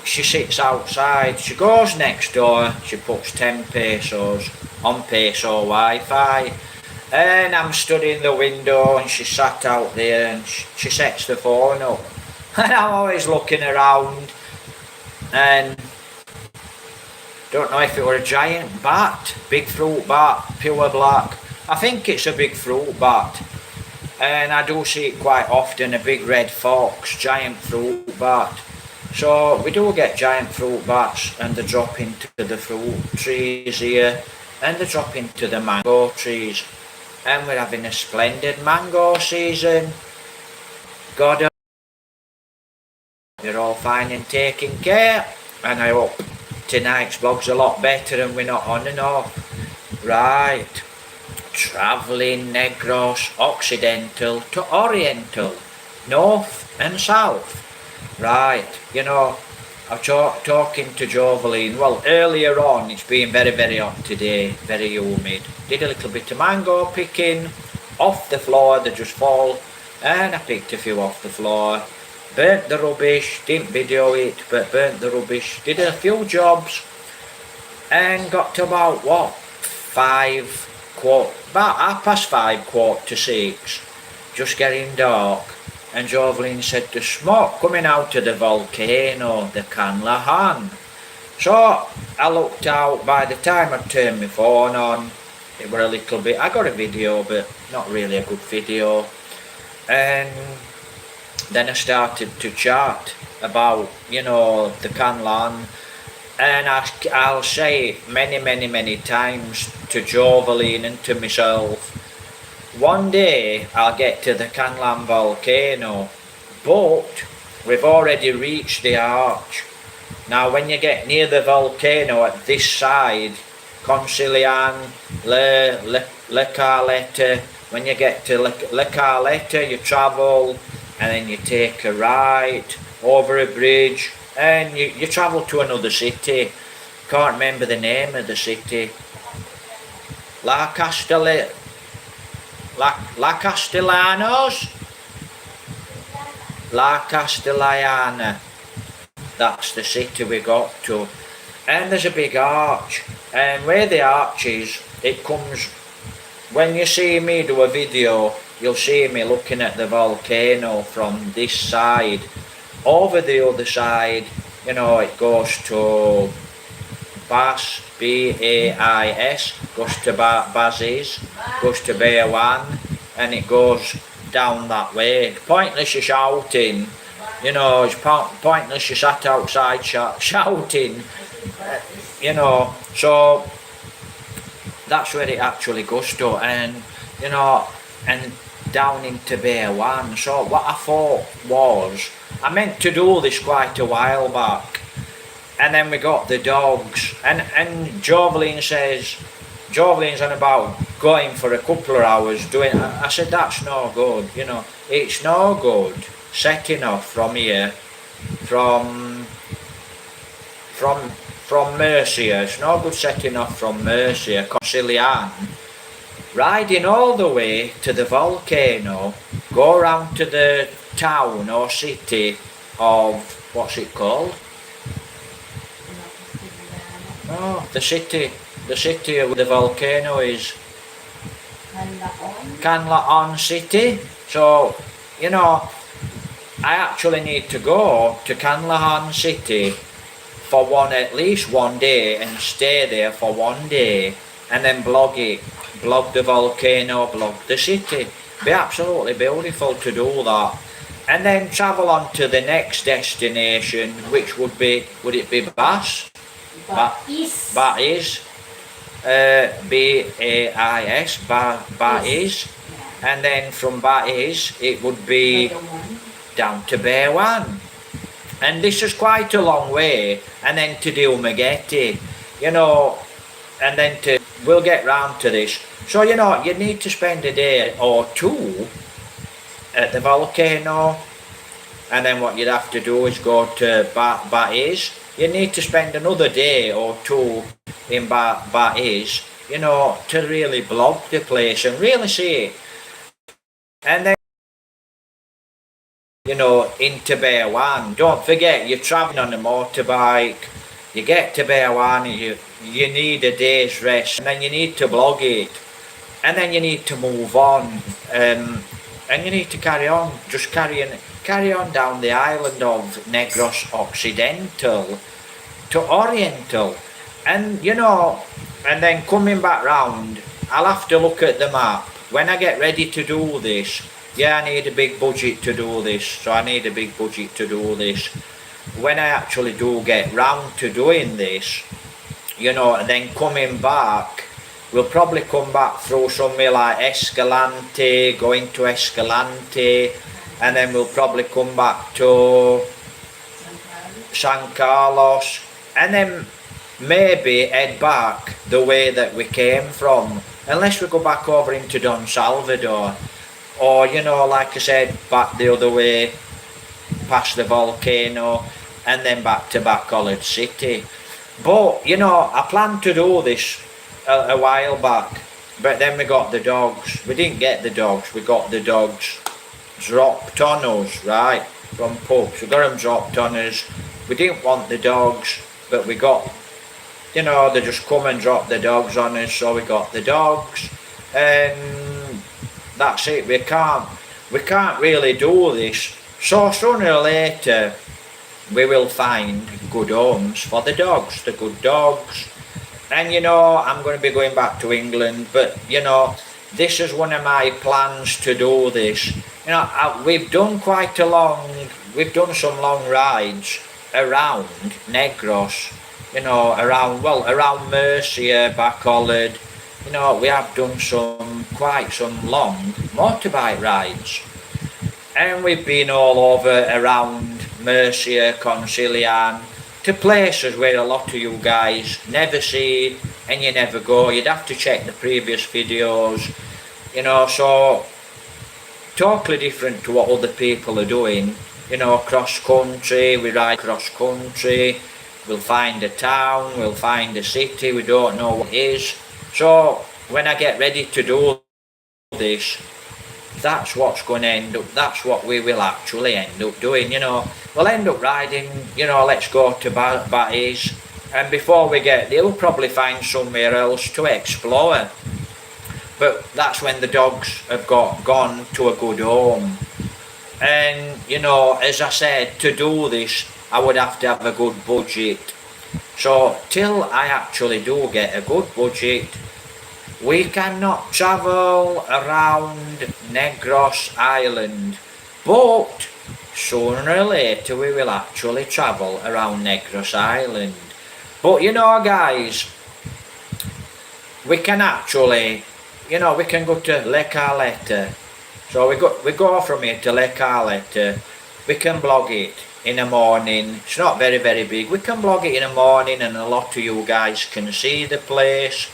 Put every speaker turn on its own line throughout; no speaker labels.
she sits outside. She goes next door. She puts 10 pesos on peso Wi-Fi. And I'm stood in the window and she sat out there and she sets the phone up. And I'm always looking around and don't know if it were a giant bat, big fruit bat, pure black. I think it's a big fruit bat. And I do see it quite often, a big red fox, giant fruit bat. So we do get giant fruit bats and they drop into the fruit trees here and they drop into the mango trees. And we're having a splendid mango season. God, you're all fine and taking care. And I hope tonight's vlog's a lot better and we're not on and off. Right. Travelling Negros Occidental to Oriental, North and South. Right, you know, I'm talking to Joveline. Well, earlier on, it's been very, very hot today, very humid. Did a little bit of mango picking off the floor, they just fall, and I picked a few off the floor. Burnt the rubbish, didn't video it, but burnt the rubbish. Did a few jobs, and got to about, what, about 5:30, 5:45, just getting dark. And Joveline said the smoke coming out of the volcano, the Canlahan. So I looked out. By the time I turned my phone on, it were a little bit, I got a video but not really a good video. And then I started to chat about, you know, the Canlahan. And I'll say it many times to Joveline and to myself. One day I'll get to the Canlahan volcano, but we've already reached the arch. Now when you get near the volcano at this side, Concilian, Le Carletta, when you get to Le Carletta you travel and then you take a right over a bridge and you travel to another city. Can't remember the name of the city. La Castellana. That's the city we got to. And there's a big arch. And where the arch is, it comes, when you see me do a video, you'll see me looking at the volcano from this side. Over the other side, you know, it goes to Bas, B-A-I-S, goes to Bazis, goes to Beawan, and it goes down that way. Pointless you shouting, you know, it's pointless you sat outside shouting, you know, so that's where it actually goes to, and, you know, and down into Beawan. So what I thought was, I meant to do this quite a while back, and then we got the dogs, and Joveline's on about going for a couple of hours doing. I said that's no good, you know. It's no good setting off from here, from Murcia. It's no good setting off from Murcia, Concilian, riding all the way to the volcano, go around to the town or city of, what's it called? Oh, the city where the volcano is Canlahan City. So, you know, I actually need to go to Canlahan City for at least one day and stay there for one day and then blog it, blog the volcano, blog the city. Be absolutely beautiful to do that. And then travel on to the next destination, which would it be Bas? Bais, B-A-I-S, Bais, and then from Bais it would be down to Beawan, and this is quite a long way, and then to Dilmageti, you know, and then we'll get round to this. So, you know, you need to spend a day or two at the volcano, and then what you'd have to do is go to Bais. You need to spend another day or two in Bais, you know, to really blog the place and really see it. And then into Bearwan. Don't forget, you're travelling on a motorbike. You get to Bearwan, you need a day's rest, and then you need to blog it, and then you need to move on, and you need to carry on, just carry on down the island of Negros Occidental to Oriental, and and then coming back round, I'll have to look at the map when I get ready to do this. Yeah, I need a big budget to do this, so I need a big budget to do this. When I actually do get round to doing this, and then coming back, we'll probably come back through somewhere like Escalante, going to Escalante, and then we'll probably come back to San Carlos, and then maybe head back the way that we came from, unless we go back over into Don Salvador, or like I said, back the other way past the volcano and then back to Bacolod City. But I planned to do this a while back, but then we got the dogs. We didn't get the dogs, we got the dogs dropped on us, right, from pubs. We got them dropped on us. We didn't want the dogs, but we got, they just come and drop the dogs on us, so we got the dogs, and that's it. We can't really do this, so sooner or later we will find good homes for the dogs, the good dogs. And I'm going to be going back to England, but this is one of my plans to do this. We've done some long rides around Negros, around Murcia, Bacolod. We have done quite some long motorbike rides, and we've been all over around Murcia, Concilian, to places where a lot of you guys never see and you never go. You'd have to check the previous videos, so totally different to what other people are doing. Cross country, we ride cross country, we'll find a town, we'll find a city, we don't know what it is. So when I get ready to do this, that's what's going to end up, that's what we will actually end up doing. We'll end up riding, let's go to Batis, and before we get there we'll probably find somewhere else to explore, but that's when the dogs have gone to a good home. And as I said, to do this I would have to have a good budget. So till I actually do get a good budget, we cannot travel around Negros Island, but sooner or later we will actually travel around Negros Island. But guys, we can actually, we can go to Le Carleta. So we go from here to Le Carleta. We can blog it in the morning. It's not very, very big. We can blog it in the morning, and a lot of you guys can see the place.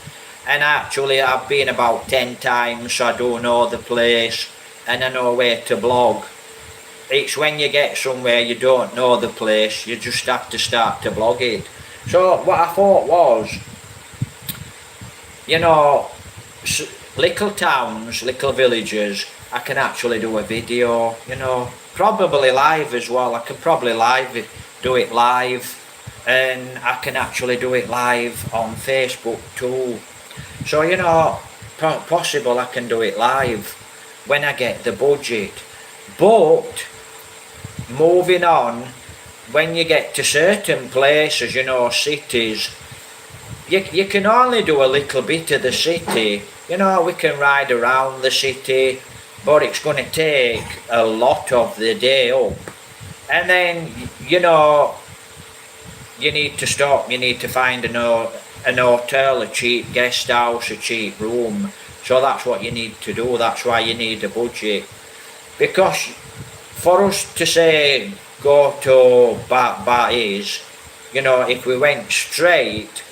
And actually I've been about 10 times, so I do know the place and I know where to blog. It's when you get somewhere you don't know the place, you just have to start to blog it. So what I thought was, little towns, little villages, I can actually do a video, probably live as well. I can probably do it live, and I can actually do it live on Facebook too. So possible I can do it live when I get the budget. But moving on, when you get to certain places, cities, you can only do a little bit of the city. We can ride around the city, but it's going to take a lot of the day up. And then, you need to stop, you need to find an hotel, a cheap guest house, a cheap room. So that's what you need to do. That's why you need a budget. Because for us to say go to Batis, if we went straight,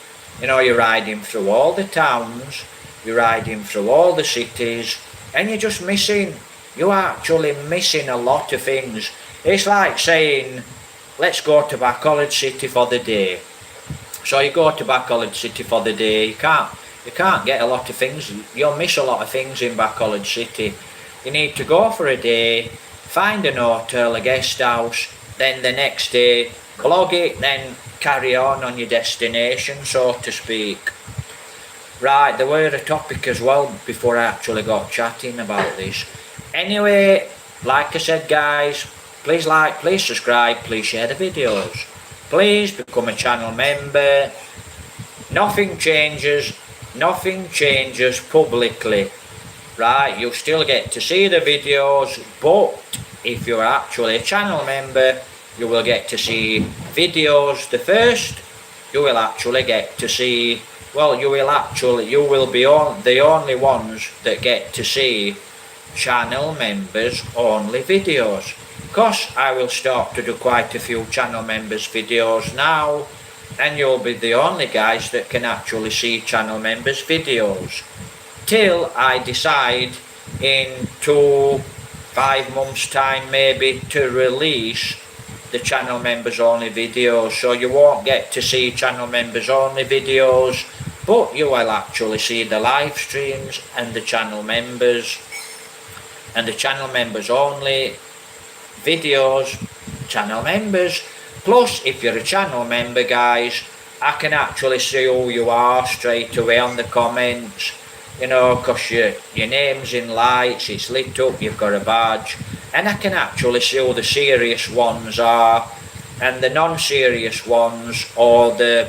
you're riding through all the towns, you're riding through all the cities, and you're actually missing a lot of things. It's like saying, let's go to Bacolod City for the day. So you go to Bacolod City for the day, you can't get a lot of things, you'll miss a lot of things in Bacolod City. You need to go for a day, find an hotel, a guest house, then the next day blog it, then carry on your destination, so to speak. Right, there were a topic as well before I actually got chatting about this. Anyway, like I said guys, please like, please subscribe, please share the videos. Please become a channel member. Nothing changes publicly. Right, you'll still get to see the videos, but if you're actually a channel member, you will get to see videos the first. You will actually get to see, well, you will be the only ones that get to see channel members only videos. Because I will start to do quite a few channel members videos now, and you'll be the only guys that can actually see channel members videos. Till I decide in 5 months time maybe to release the channel members only videos, so you won't get to see channel members only videos, but you will actually see the live streams and the channel members only videos, channel members. Plus, if you're a channel member guys, I can actually see who you are straight away on the comments, you know, because your name's in lights, it's lit up, you've got a badge, and I can actually see who the serious ones are and the non-serious ones, or the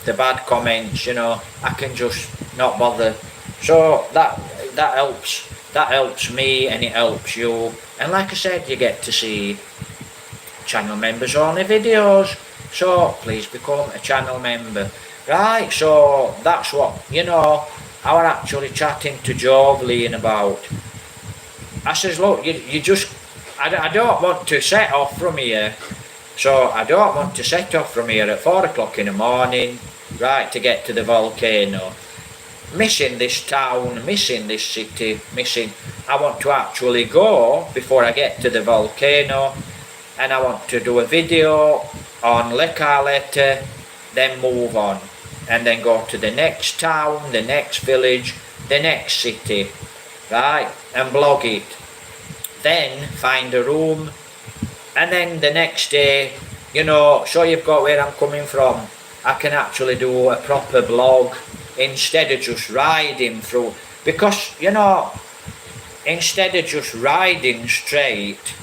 bad comments, you know, I can just not bother. So that helps me and it helps you, and like I said, you get to see channel members only videos, so please become a channel member. Right, so that's what, you know, I was actually chatting to Jovelyn about. I says, look, you just, I don't want to set off from here, so I don't want to set off from here at 4 o'clock in the morning, right, to get to the volcano. Missing this town, missing this city, I want to actually go before I get to the volcano, and I want to do a video on Le Carlette, then move on, and then go to the next town, the next village, the next city, right, and blog it. Then find a room, and then the next day, you know, so you've got where I'm coming from. I can actually do a proper blog instead of just riding through, because, you know, instead of just riding straight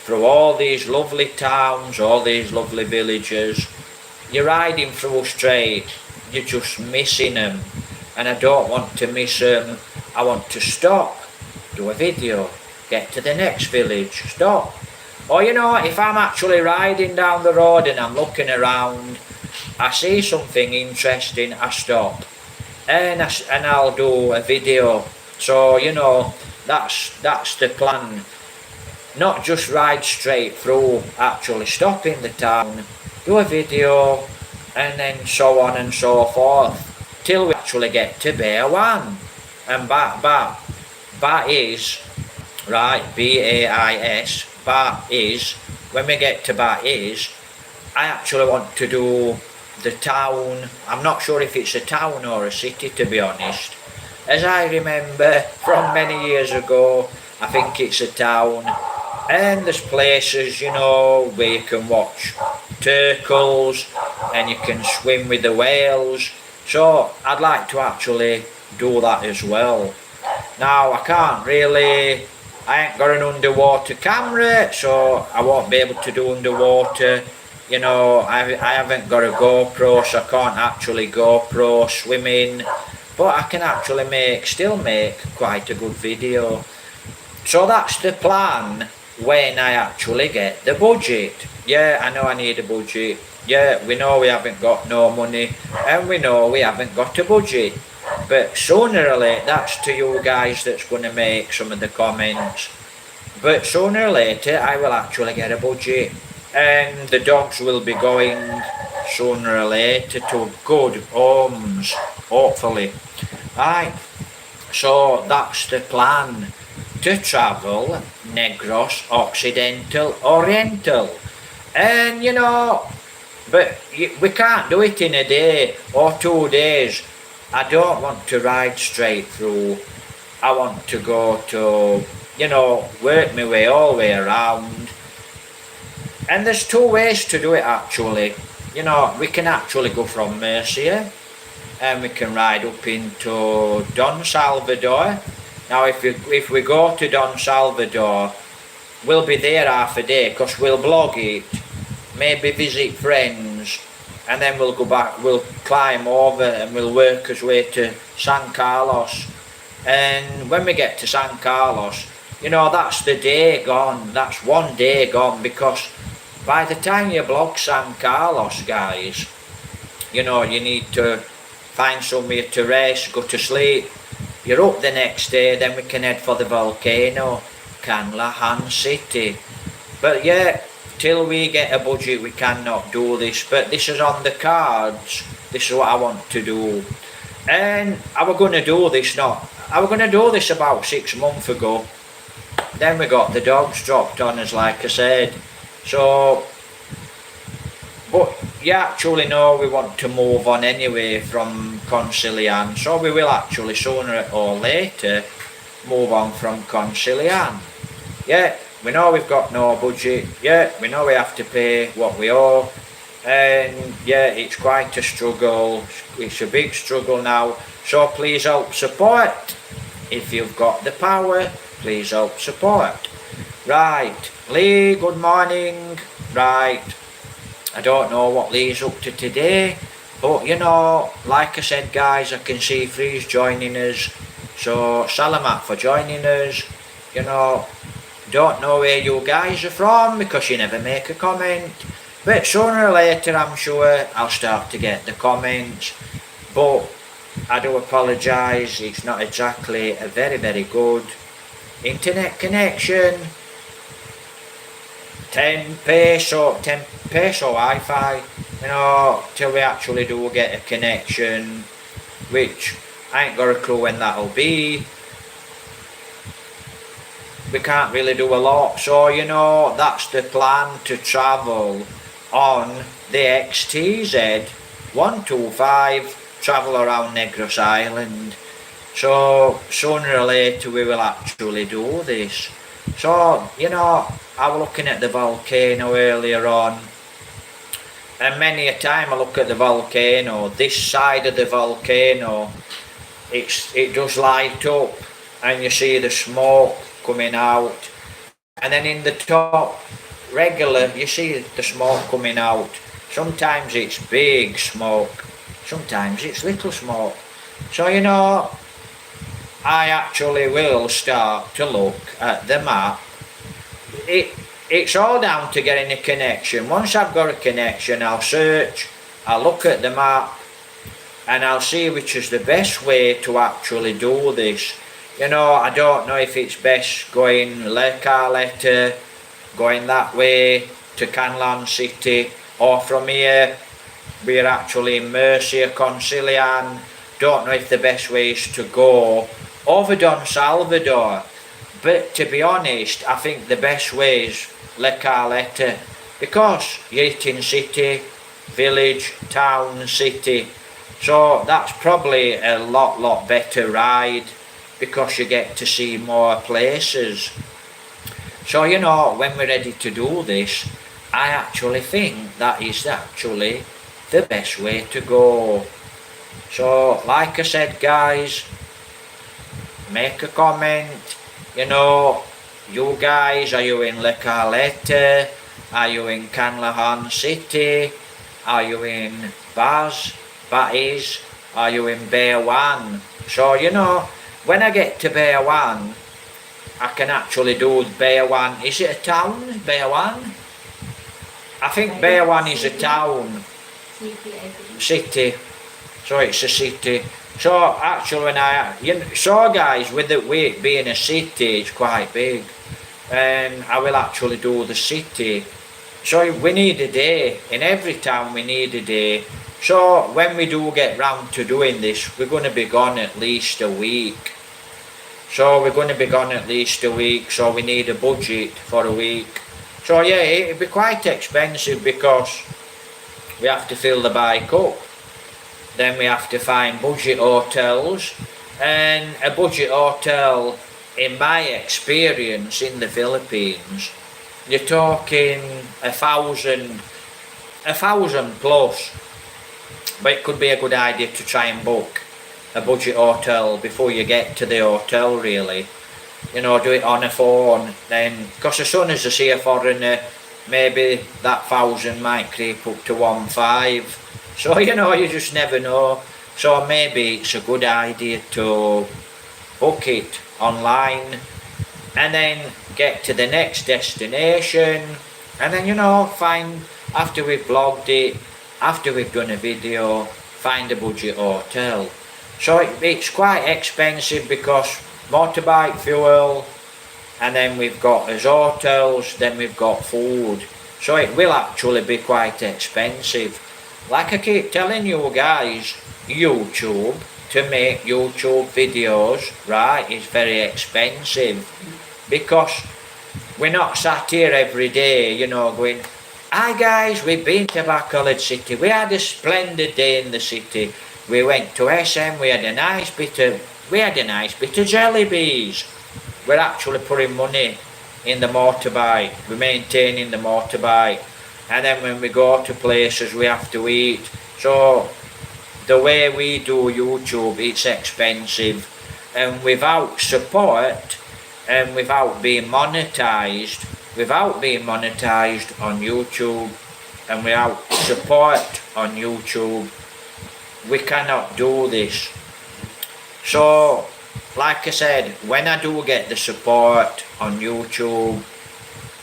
through all these lovely towns, all these lovely villages, you're riding through straight, you're just missing them, and I don't want to miss them. I want to stop, do a video, get to the next village, stop. Or, you know, if I'm actually riding down the road and I'm looking around, I see something interesting, I stop, and I'll do a video. So, you know, that's the plan. Not just ride straight through, actually stop in the town, do a video, and then so on and so forth, till we actually get to Bear 1. And Bat is, right, B-A-I-S, Bat is, when we get to Bat is, I actually want to do the town. I'm not sure if it's a town or a city, to be honest. As I remember from many years ago, I think it's a town. And there's places, you know, where you can watch turtles and you can swim with the whales. So I'd like to actually do that as well. Now I ain't got an underwater camera, so I won't be able to do underwater. You know, I haven't got a GoPro, so I can't actually GoPro swimming. But I can actually still make quite a good video. So that's the plan when I actually get the budget. Yeah, I know I need a budget. Yeah, we know we haven't got no money, and we know we haven't got a budget. But sooner or later, that's to you guys that's going to make some of the comments. But sooner or later, I will actually get a budget, and the dogs will be going sooner or later to good homes, hopefully. Right, so that's the plan, to travel Negros Occidental Oriental. And you know, but we can't do it in a day or 2 days. I don't want to ride straight through. I want to go to you know, work my way all the way around. And there's two ways to do it actually. You know, we can actually go from Murcia and we can ride up into Don Salvador. Now if we go to Don Salvador, we'll be there half a day because we'll blog it, maybe visit friends, and then we'll go back, we'll climb over and we'll work our way to San Carlos. And when we get to San Carlos, you know, that's the day gone, that's one day gone, because by the time you blog San Carlos, guys, you know, you need to find somewhere to rest, go to sleep. You're up the next day, then we can head for the volcano, Canlahan City. But yeah, till we get a budget we cannot do this, but this is on the cards. This is what I want to do. And I was going to do this about 6 months ago. Then we got the dogs dropped on us, like I said. So, but you actually know we want to move on anyway from Concilian, so we will actually sooner or later move on from Concilian. Yeah, we know we've got no budget, yeah, we know we have to pay what we owe, and yeah, it's quite a struggle, it's a big struggle now, so please help support. If you've got the power, please help support. Right, Lee, good morning. Right, I don't know what Lee's up to today, but you know, like I said guys, I can see Freeze joining us, so salamat for joining us. You know, don't know where you guys are from because you never make a comment, but sooner or later I'm sure I'll start to get the comments. But I do apologise, it's not exactly a very good internet connection. 10 peso Wi-Fi, you know, till we actually do get a connection, which I ain't got a clue when that'll be. We can't really do a lot, so you know, that's the plan, to travel on the XTZ 125, travel around Negros Island. So sooner or later we will actually do this. So, you know, I was looking at the volcano earlier on, and many a time I look at the volcano, this side of the volcano, it does light up and you see the smoke coming out, and then in the top regular you see the smoke coming out. Sometimes it's big smoke, sometimes it's little smoke. So you know, I actually will start to look at the map. It's all down to getting a connection. Once I've got a connection, I'll search, I'll look at the map, and I'll see which is the best way to actually do this. You know, I don't know if it's best going Le Carleta, going that way to Canlan City, or from here, we're actually in Murcia, Concilian. Don't know if the best way is to go over Don Salvador. But to be honest, I think the best way is Le Carleta, because you're hitting city, village, town, city. So that's probably a lot better ride, because you get to see more places. So you know, when we're ready to do this, I actually think that is actually the best way to go. So like I said guys, make a comment. You know, you guys, are you in Le Carleta? Are you in Canlahan City? Are you in Batis? Are you in Beawan? So you know, when I get to Beawan, I can actually do Beawan. Is it a town, Beawan? I think Beawan is a town. City. So it's a city. So actually when so guys, with it being a city, it's quite big. And I will actually do the city. So we need a day. In every town we need a day. So when we do get round to doing this, we're going to be gone at least a week. So we're going to be gone at least a week, so we need a budget for a week. So yeah, it'll be quite expensive because we have to fill the bike up. Then we have to find budget hotels, and a budget hotel in my experience in the Philippines, you're talking 1,000 plus. But it could be a good idea to try and book a budget hotel before you get to the hotel, really. You know, do it on a phone, then, because as soon as I see a foreigner, maybe that 1,000 might creep up to 1,500. So, you know, you just never know. So maybe it's a good idea to book it online and then get to the next destination, and then, you know, find, after we've vlogged it, after we've done a video, find a budget hotel. So it's quite expensive because motorbike fuel, and then we've got as hotels, then we've got food. So it will actually be quite expensive. Like I keep telling you guys, YouTube, to make YouTube videos, right, is very expensive. Because we're not sat here every day, you know, going, "Hi guys, we've been to Bacolod City, we had a splendid day in the city. We went to SM, we had a nice bit of jelly bees." We're actually putting money in the motorbike, we're maintaining the motorbike, and then when we go to places we have to eat. So the way we do YouTube, it's expensive, and without support and without being monetized on YouTube, and without support on YouTube, we cannot do this. So like I said, when I do get the support on YouTube,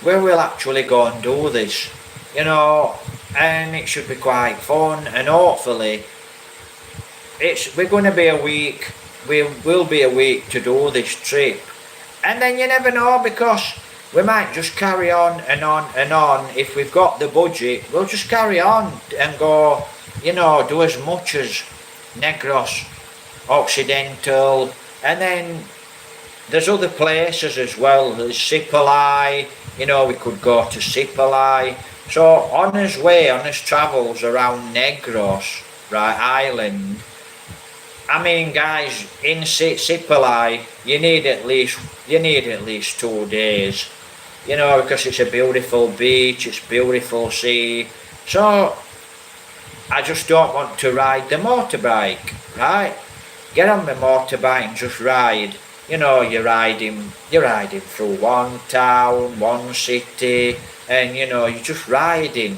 we will actually go and do this, you know, and it should be quite fun, and hopefully we're going to be a week, we will be a week to do this trip. And then you never know, because we might just carry on and on and on. If we've got the budget, we'll just carry on and go, you know, do as much as Negros, Occidental, and then there's other places as well. There's Sipalai, you know, we could go to Sipalai. So on his travels around Negros, right, island, I mean, guys, in Sipalai, you need at least 2 days, you know, because it's a beautiful beach, it's beautiful sea. So I just don't want to ride the motorbike, right? Get on the motorbike and just ride. You know, you're riding through one town, one city, and you know, you're just riding,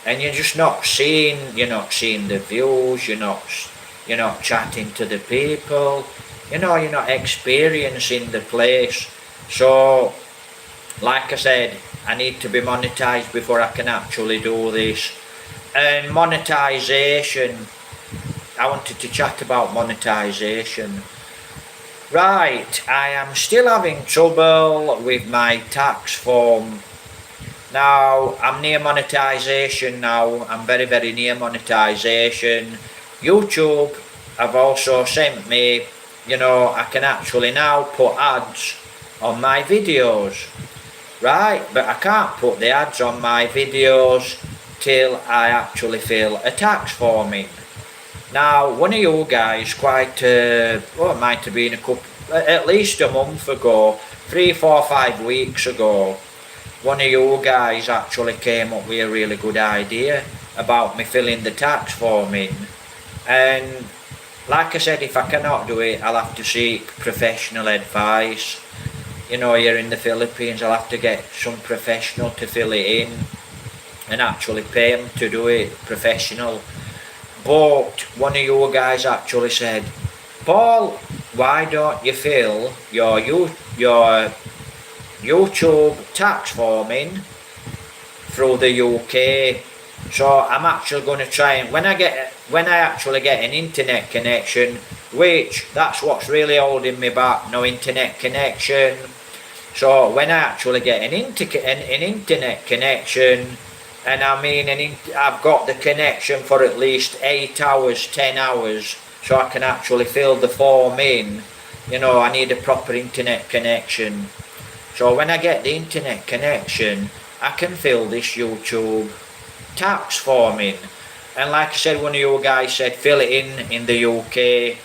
and you're just not seeing the views, you're not chatting to the people, you know, you're not experiencing the place. So like I said, I need to be monetized before I can actually do this. And monetization, I wanted to chat about monetization. Right, I am still having trouble with my tax form. Now, I'm near monetization now, I'm very, very near monetization. YouTube have also sent me, you know, I can actually now put ads on my videos, right? But I can't put the ads on my videos till I actually fill a tax form in. Now, one of you guys it might have been at least a month ago, 3, 4, 5 weeks ago, one of you guys actually came up with a really good idea about me filling the tax form in. And like I said, if I cannot do it, I'll have to seek professional advice. You know, here in the Philippines, I'll have to get some professional to fill it in and actually pay them to do it, professional. But one of you guys actually said, "Paul, why don't you fill your YouTube tax form in through the UK?" So I'm actually going to try, and when I actually get an internet connection, which that's what's really holding me back, no internet connection. So when I actually get an internet connection, and I mean I've got the connection for at least 8 hours, 10 hours, so I can actually fill the form in. You know, I need a proper internet connection. So when I get the internet connection, I can fill this YouTube tax form in. And like I said, one of you guys said fill it in the UK.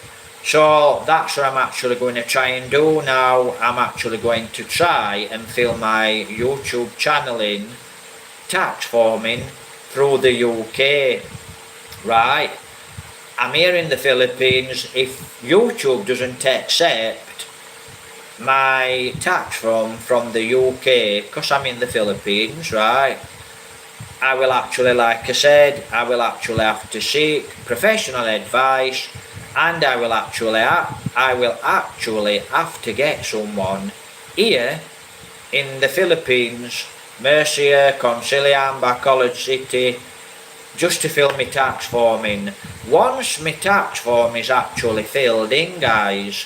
So that's what I'm actually going to try and do now. I'm actually going to try and fill my YouTube channel in tax forming through the UK. Right, I'm here in the Philippines. If YouTube doesn't accept my tax form from the UK, because I'm in the Philippines, right, I will actually, like I said, I will actually have to seek professional advice, and I will actually have to get someone here in the Philippines, Murcia, Concilian, Bacolod City, just to fill my tax form in. Once my tax form is actually filled in, guys,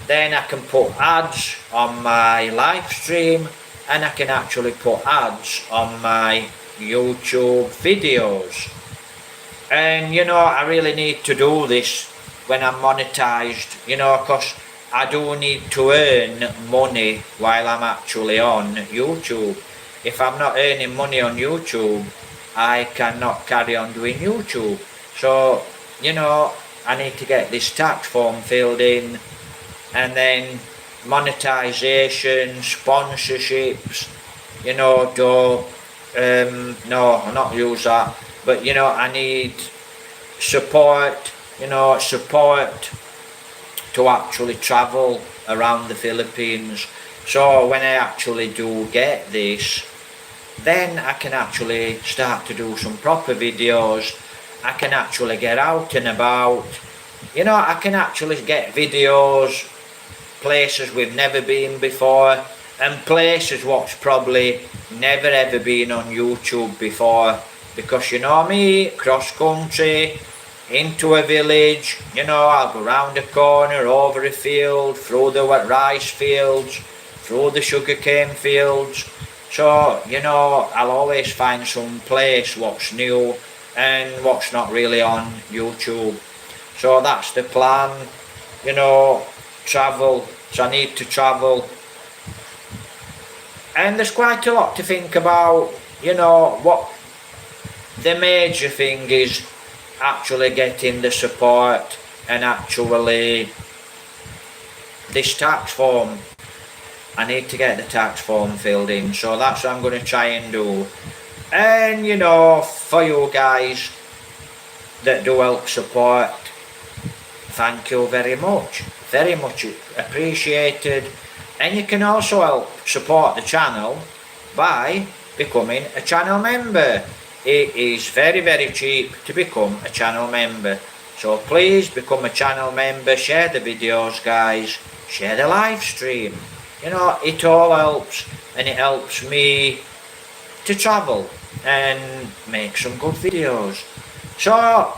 then I can put ads on my live stream, and I can actually put ads on my YouTube videos. And you know, I really need to do this when I'm monetized, you know, because I do need to earn money while I'm actually on YouTube. If I'm not earning money on YouTube, I cannot carry on doing YouTube. So, you know, I need to get this tax form filled in, and then monetization, sponsorships, you know, no, not use that, but you know, I need support, you know, support to actually travel around the Philippines. So when I actually do get this, then I can actually start to do some proper videos. I can actually get out and about. You know, I can actually get videos, places we've never been before, and places what's probably never ever been on YouTube before. Because you know me, cross country, into a village, you know, I'll go round a corner, over a field, through the rice fields, through the sugarcane fields. So, you know, I'll always find some place what's new and what's not really on YouTube. So that's the plan, you know, travel. So I need to travel. And there's quite a lot to think about, you know, what the major thing is actually getting the support and actually this tax form. I need to get the tax form filled in, so that's what I'm going to try and do. And you know, for you guys that do help support, thank you very much appreciated. And you can also help support the channel by becoming a channel member. It is very, very cheap to become a channel member. So please become a channel member, share the videos, guys, share the live stream. You know, it all helps, and it helps me to travel and make some good videos. So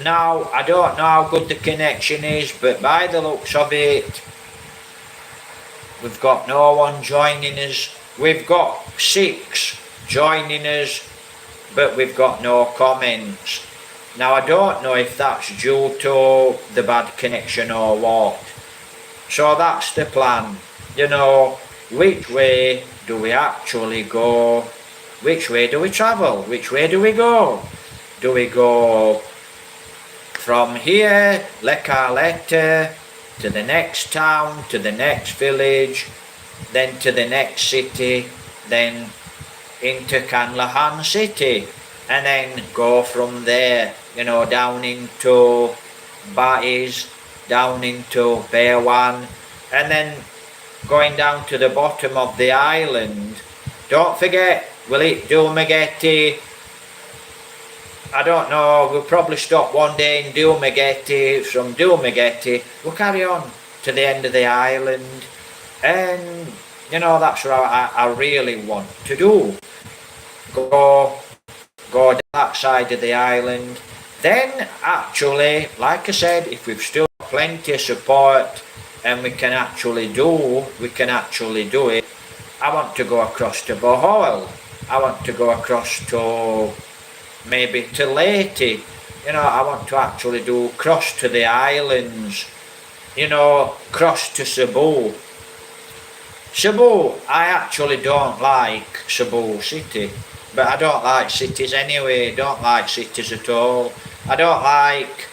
now, I don't know how good the connection is, but by the looks of it, we've got no one joining us. We've got 6 joining us, but we've got no comments. Now I don't know if that's due to the bad connection or what. So that's the plan. You know, which way do we actually go? Which way do we travel? Which way do we go? Do we go from here, Le Carlette, to the next town, to the next village, then to the next city, then into Canlahan City, and then go from there, you know, down into Baiz, down into Bewan, and then going down to the bottom of the island. Don't forget, we'll eat Dumagetti. I don't know, we'll probably stop one day in Dumagetti. From Dumagetti, we'll carry on to the end of the island. And, you know, that's what I really want to do. Go that side of the island. Then, actually, like I said, if we've still got plenty of support and we can actually do it, I want to go across to Bohol. I want to go across to maybe to Leyte. You know, I want to actually do cross to the islands. You know, cross to Cebu. Cebu, I actually don't like Cebu City. But I don't like cities anyway. Don't like cities at all. I don't like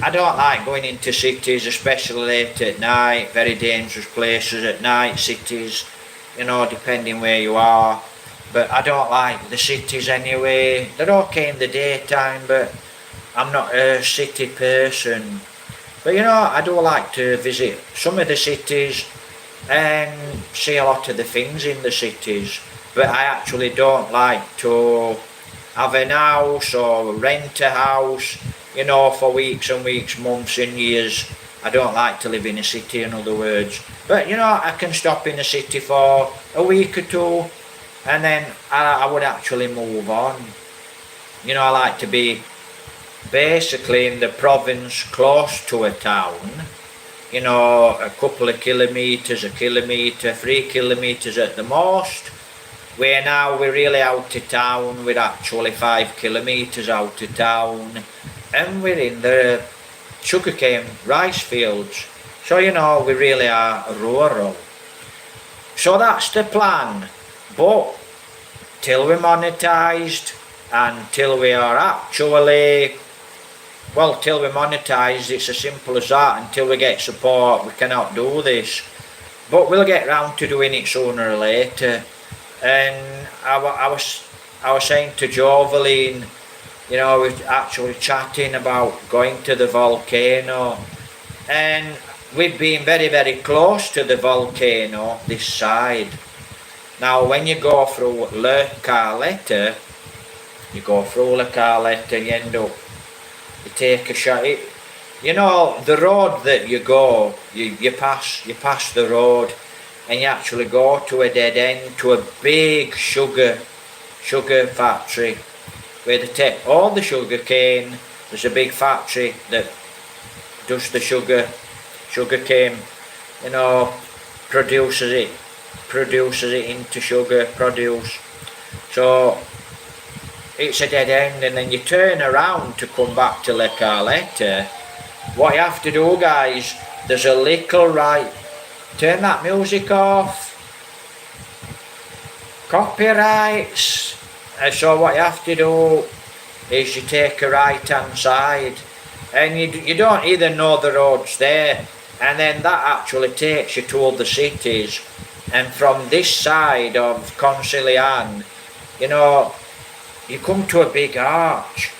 I don't like going into cities, especially late at night, very dangerous places at night, cities, you know, depending where you are. But I don't like the cities anyway. They're okay in the daytime, but I'm not a city person. But you know, I do like to visit some of the cities and see a lot of the things in the cities. But I actually don't like to have an house or rent a house, you know, for weeks and weeks, months and years. I don't like to live in a city, in other words. But you know, I can stop in a city for a week or two and then I would actually move on. You know, I like to be basically in the province close to a town, you know, a couple of kilometres, a kilometre, 3 kilometres at the most. Where now we're really out of town, we're actually 5 kilometres out of town, and we're in the sugarcane rice fields. So, you know, we really are rural. So that's the plan. But till we're monetised and till we are actually, well, till we're monetised, it's as simple as that. Until we get support, we cannot do this. But we'll get round to doing it sooner or later. And I was saying to Joveline, you know, we're actually chatting about going to the volcano, and we've been very, very close to the volcano this side. Now, when you go through Le Carletta, you end up, you take a shot. You know, the road that you go, you pass the road, and you actually go to a dead end, to a big sugar factory, where they take all the sugar cane. There's a big factory that does the sugar cane, you know, produces it into sugar produce. So it's a dead end, and then you turn around to come back to Le Carletta. What you have to do, guys, there's a little right. Turn that music off. Copyrights. So what you have to do is you take a right hand side, and you don't even know the road's there, and then that actually takes you to other cities. And from this side of Concilian, you know, you come to a big arch,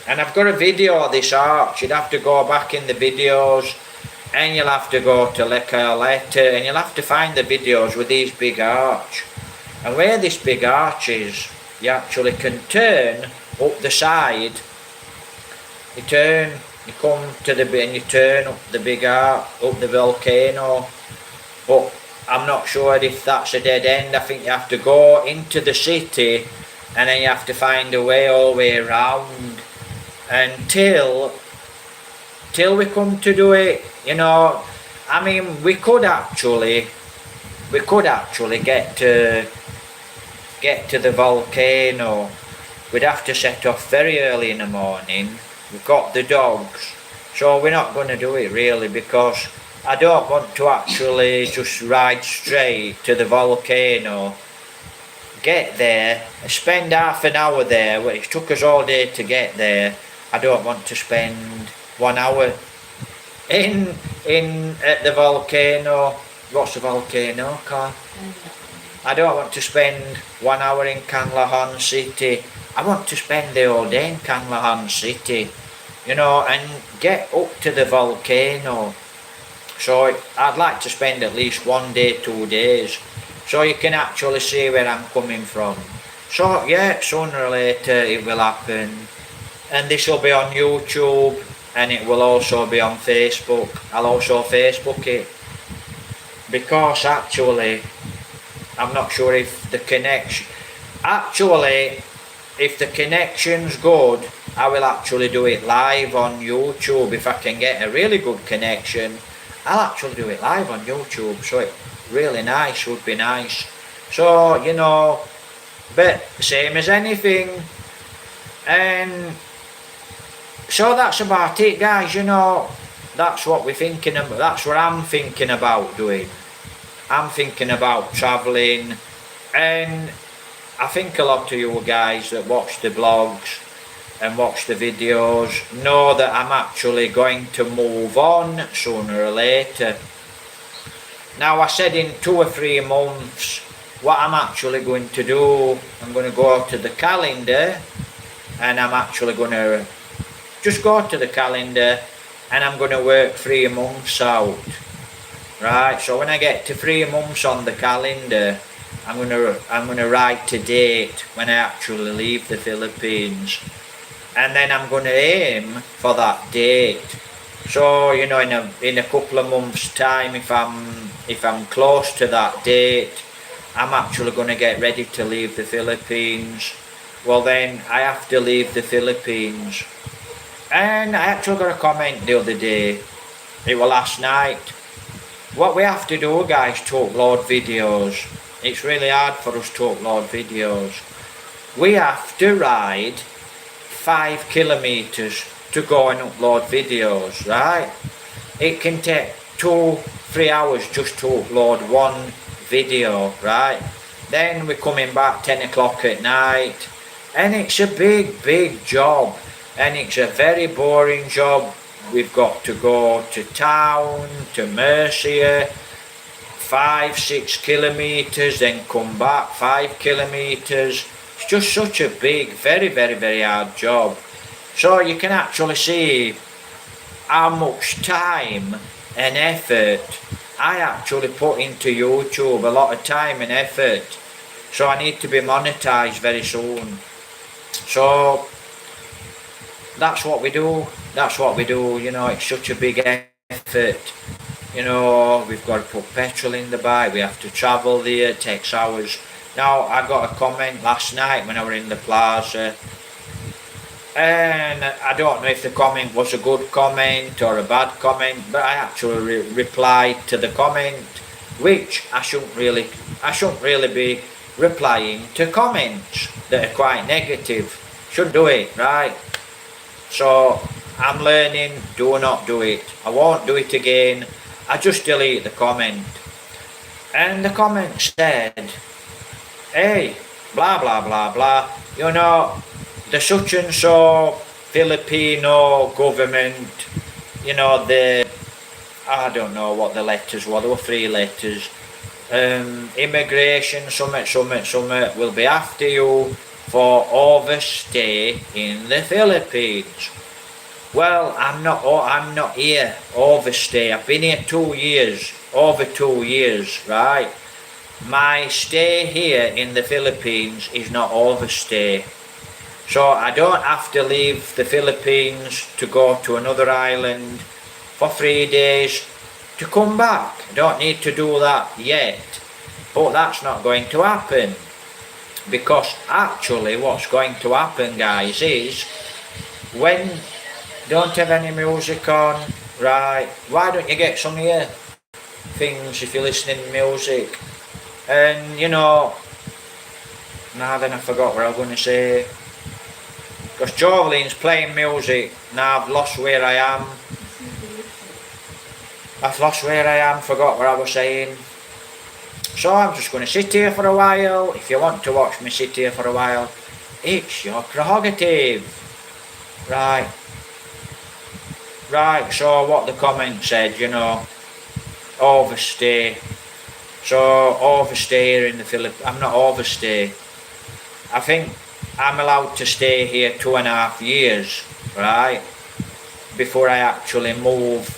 and I've got a video of this arch. You'd have to go back in the videos, and you'll have to go to Le Carletta, and you'll have to find the videos with these big arch. And where this big arch is, you actually can turn up the side. You come to the bit and you turn up the big arch, up the volcano. But I'm not sure if that's a dead end. I think you have to go into the city, and then you have to find a way all the way around until we come to do it. You know, I mean, we could actually get to the volcano. We'd have to set off very early in the morning. We've got the dogs, so we're not going to do it really, because I don't want to actually just ride straight to the volcano, get there, spend half an hour there. Well, it took us all day to get there. I don't want to spend 1 hour in at the volcano. What's the volcano called? I don't want to spend 1 hour in Canlahan City. I want to spend the whole day in Canlahan City, you know, and get up to the volcano. So I'd like to spend at least 1 day, 2 days, so you can actually see where I'm coming from. So yeah, sooner or later it will happen, and this will be on YouTube, and it will also be on Facebook. I'll also Facebook it, because actually I'm not sure if the connection, if the connection's good, I will actually do it live on YouTube. If I can get a really good connection, I'll actually do it live on YouTube. So it really nice, would be nice. So, you know, but same as anything. And so that's about it, guys. You know, that's what we're thinking about. That's what I'm thinking about doing. I'm thinking about travelling, and I think a lot of you guys that watch the blogs and watch the videos know that I'm actually going to move on sooner or later. Now I said in 2 or 3 months what I'm actually going to do. I'm going to go to the calendar and I'm actually going to just go to the calendar and I'm going to work 3 months out. Right, so when I get to 3 months on the calendar, I'm gonna write a date when I actually leave the Philippines, and then I'm gonna aim for that date. So you know, in a couple of months' time, if I'm close to that date, I'm actually gonna get ready to leave the Philippines. Well, then I have to leave the Philippines, and I actually got a comment the other day. It was last night. What we have to do, guys, to upload videos, it's really hard for us to upload videos. We have to ride 5 kilometers to go and upload videos, right? It can take 2-3 hours just to upload one video, right? Then we're coming back 10 o'clock at night, and it's a big job, and it's a very boring job. We've got to go to town, to Mercia, 5-6 kilometers, then come back 5 kilometers. It's just such a big, very hard job. So you can actually see how much time and effort I actually put into YouTube, a lot of time and effort. So I need to be monetized very soon. So that's what we do. You know, it's such a big effort. You know, we've got to put petrol in the bike, we have to travel there, it takes hours. Now, I got a comment last night when I were in the plaza, and I don't know if the comment was a good comment or a bad comment, but I actually replied to the comment, which I shouldn't really be replying to comments that are quite negative. Shouldn't do it, right? So I'm learning, do not do it. I won't do it again. I just delete the comment. And the comment said, hey, blah blah blah blah, you know, the such and so Filipino government, you know, I don't know what the letters were, there were 3 letters. Immigration, summit will be after you for overstay in the Philippines. Well, I'm not here overstay. I've been here 2 years, over 2 years, right? My stay here in the Philippines is not overstay. So I don't have to leave the Philippines to go to another island for 3 days to come back. I don't need to do that yet. But that's not going to happen. Because actually what's going to happen, guys, is when don't have any music on, right? Why don't you get some of your things if you're listening to music? And you know, now then I forgot what I was going to say. Because Jolene's playing music, now I've lost where I am. Forgot what I was saying. So I'm just going to sit here for a while. If you want to watch me sit here for a while, it's your prerogative. Right, so what the comment said, you know, overstay. So overstay here in the Philippines. I'm not overstay. I think I'm allowed to stay here 2.5 years, right, before I actually move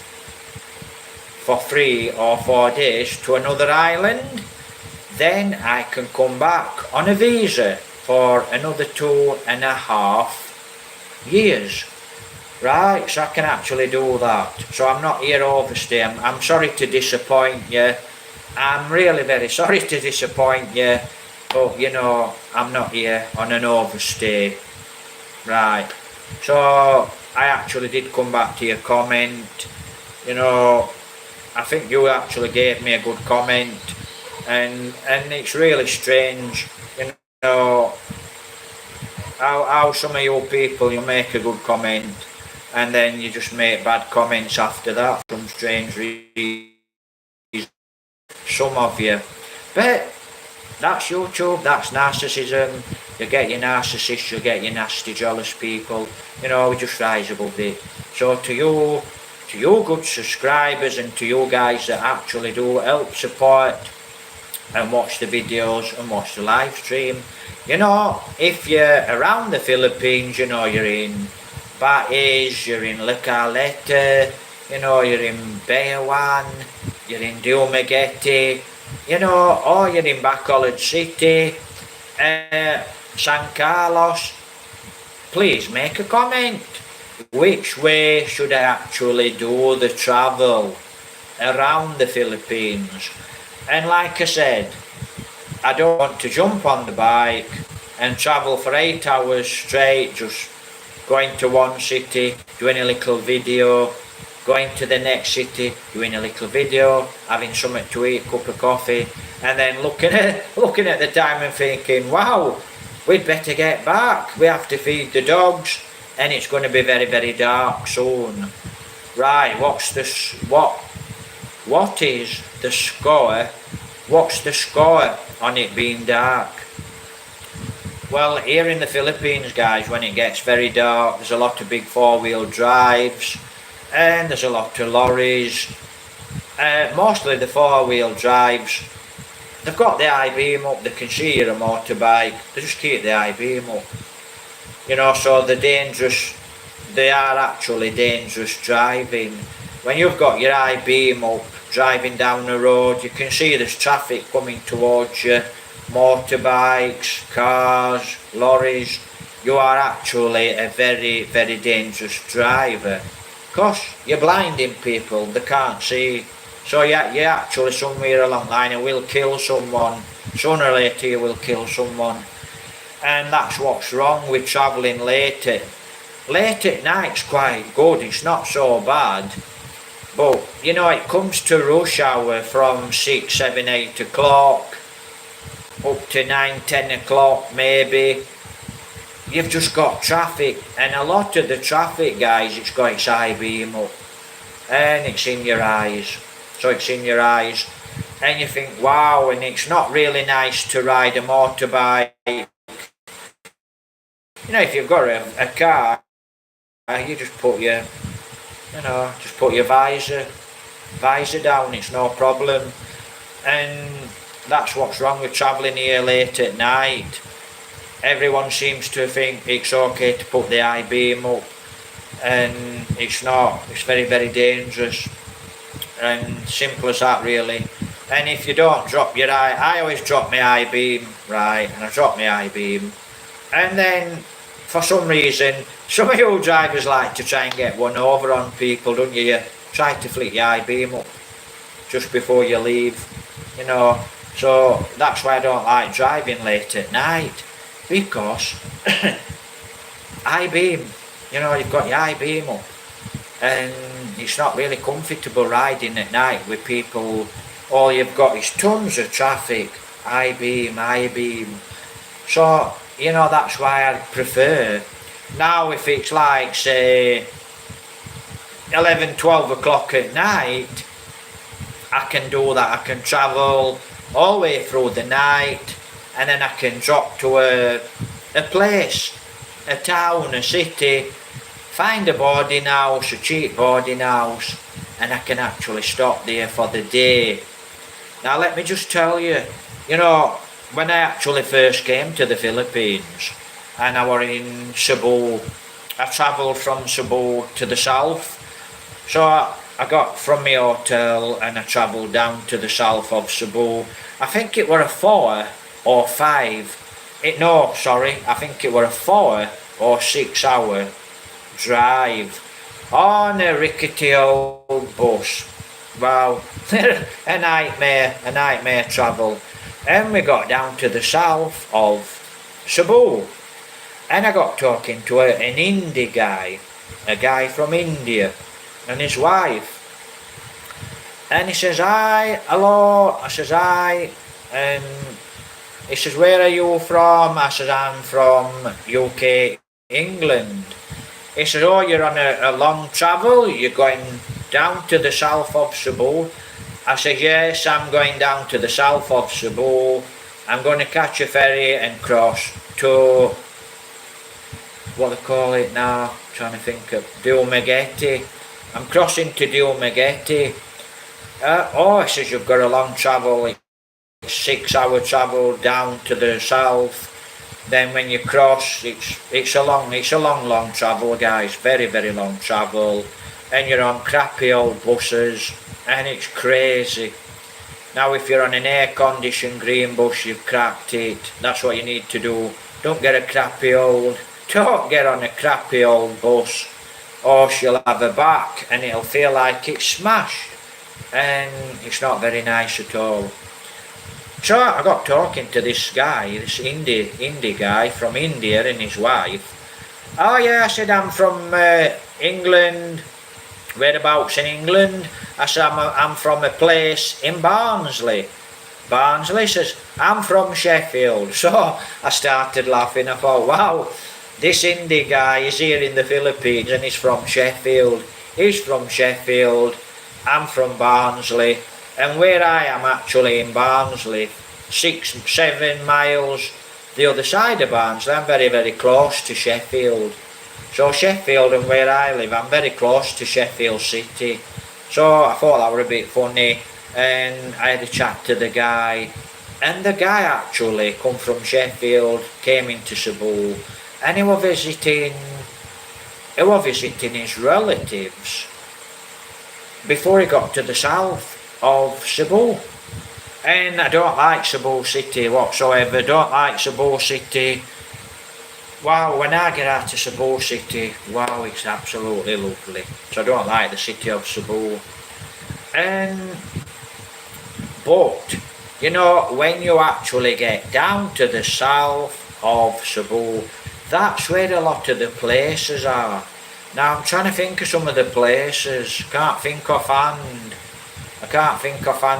for 3 or 4 days to another island. Then I can come back on a visa for another 2.5 years. Right, so I can actually do that. So I'm not here overstay. I'm sorry to disappoint you. I'm really very sorry to disappoint you. But you know, I'm not here on an overstay. Right. So I actually did come back to your comment. You know, I think you actually gave me a good comment. And it's really strange, you know, how some of you people, you make a good comment and then you just make bad comments after that, some strange reason, some of you. But that's YouTube, that's narcissism. You get your narcissists, you get your nasty, jealous people. You know, we just rise above it. So to you good subscribers, and to you guys that actually do help support and watch the videos and watch the live stream, you know, if you're around the Philippines, you know, you're in Baez, you're in Lecalete, you know, you're in Bayawan, you're in Dumaguete, you know, or you're in Bacolod City, San Carlos, please make a comment. Which way should I actually do the travel around the Philippines? And like I said, I don't want to jump on the bike and travel for 8 hours straight, just going to one city, doing a little video, going to the next city, doing a little video, having something to eat, a cup of coffee, and then looking at the time and thinking, wow, we'd better get back. We have to feed the dogs, and it's going to be very, very dark soon. Right, what is the score? What's the score on it being dark? Well, here in the Philippines, guys, when it gets very dark, there's a lot of big four-wheel drives, and there's a lot of lorries. Mostly the four-wheel drives, they've got the I-beam up, they can see you're a motorbike, they just keep the I-beam up. You know, so they are actually dangerous driving. When you've got your I-beam up, driving down the road, you can see there's traffic coming towards you, motorbikes, cars, lorries. You are actually a very, very dangerous driver, because you're blinding people, they can't see. So you're actually somewhere along the line, you will kill someone. Sooner or later you will kill someone. And that's what's wrong with travelling late at night's quite good, it's not so bad. But, you know, it comes to rush hour from 6, 7, 8 o'clock, up to 9, 10 o'clock maybe. You've just got traffic, and a lot of the traffic, guys, it's got its I-beam up, and it's in your eyes. So it's in your eyes, and you think, wow, and it's not really nice to ride a motorbike. You know, if you've got a car, you just put your visor down, it's no problem. And that's what's wrong with travelling here late at night. Everyone seems to think it's okay to put the I-beam up, and it's not. It's very, very dangerous, and simple as that really. And if you don't drop your I always drop my I-beam, right, and I drop my I-beam, and then for some reason, some of you drivers like to try and get one over on people, don't you? You try to flick your I-beam up just before you leave, you know. So that's why I don't like driving late at night, because I-beam, you know, you've got your I-beam up, and it's not really comfortable riding at night with people. All you've got is tons of traffic, I-beam. So, you know, that's why I prefer. Now if it's like, say, 11, 12 o'clock at night, I can do that. I can travel all the way through the night, and then I can drop to a place, a town, a city, find a boarding house, a cheap boarding house, and I can actually stop there for the day. Now let me just tell you, you know, when I actually first came to the Philippines, and I were in Cebu, I travelled from Cebu to the south. So I got from my hotel and I travelled down to the south of Cebu. I think it were a 4 or 5. I think it were a 4 or 6 hour drive on a rickety old bus. Wow, a nightmare travel. And we got down to the south of Cebu, and I got talking to an Indie guy, a guy from India, and his wife. And he says, hi, hello. I says, hi. And he says, where are you from? I says, I'm from UK, England. He says, oh, you're on a long travel? You're going down to the south of Cebu? I said, yes, I'm going down to the south of Cebu I'm going to catch a ferry and cross to, what they call it now, trying to think of, Dilmageti. I'm crossing to Dilmageti. He says, you've got a long travel, it's 6 hour travel down to the south. Then when you cross, it's a long travel, guys, very, very long travel. And you're on crappy old buses, and it's crazy. Now if you're on an air-conditioned green bus, you've cracked it. That's what you need to do. Don't get on a crappy old bus, or you'll have a back and it'll feel like it's smashed. And it's not very nice at all. So I got talking to this guy, this indie guy from India and his wife. Oh yeah, I said, I'm from England. Whereabouts in England? I said, I'm from a place in Barnsley. Barnsley says, I'm from Sheffield. So I started laughing. I thought, wow, this indie guy is here in the Philippines and he's from Sheffield. He's from Sheffield. I'm from Barnsley. And where I am actually in Barnsley, 6-7 miles the other side of Barnsley, I'm very, very close to Sheffield. So Sheffield and where I live, I'm very close to Sheffield City. So I thought that were a bit funny, and I had a chat to the guy. And the guy actually come from Sheffield, came into Cebu, and he was visiting his relatives before he got to the south of Cebu. And I don't like Cebu City whatsoever, don't like Cebu City. Wow, when I get out to Cebu City, wow, it's absolutely lovely. So I don't like the city of Cebu. But, you know, when you actually get down to the south of Cebu, that's where a lot of the places are. Now I'm trying to think of some of the places, I can't think offhand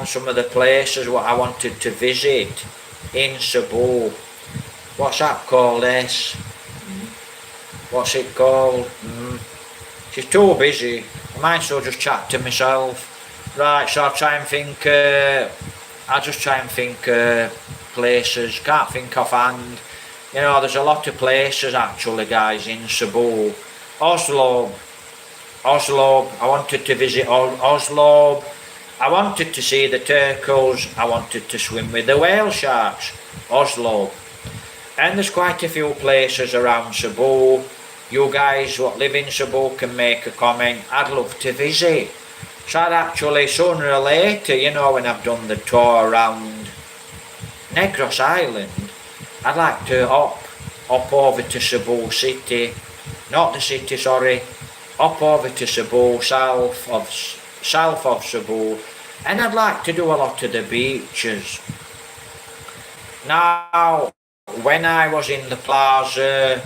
some of the places what I wanted to visit in Cebu. What's that called, What's it called? She's too busy. I might as well just chat to myself. Right, so I'll try and think, places, can't think offhand. You know, there's a lot of places actually, guys, in Cebu. Oslo, I wanted to visit Oslo. I wanted to see the turtles, I wanted to swim with the whale sharks, Oslo. And there's quite a few places around Cebu. You guys what live in Cebu can make a comment. I'd love to visit. So I'd actually, sooner or later, you know, when I've done the tour around Negro Island, I'd like to hop over to Cebu City. Not the city, sorry. Hop over to Cebu, south of Cebu. And I'd like to do a lot of the beaches. Now, when I was in the plaza,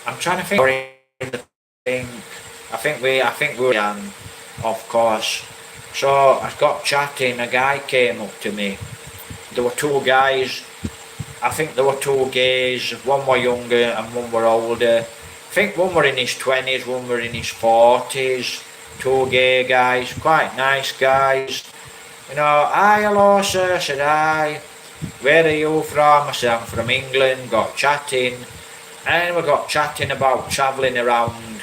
I'm trying to think. I think we were young, of course. So I got chatting. A guy came up to me. There were two guys. I think there were two gays. One were younger and one were older. I think one were in his 20s, one were in his 40s. Two gay guys, quite nice guys. You know, hi, hello sir, said hi. Where are you from? I said, I'm from England. Got chatting. And we got chatting about travelling around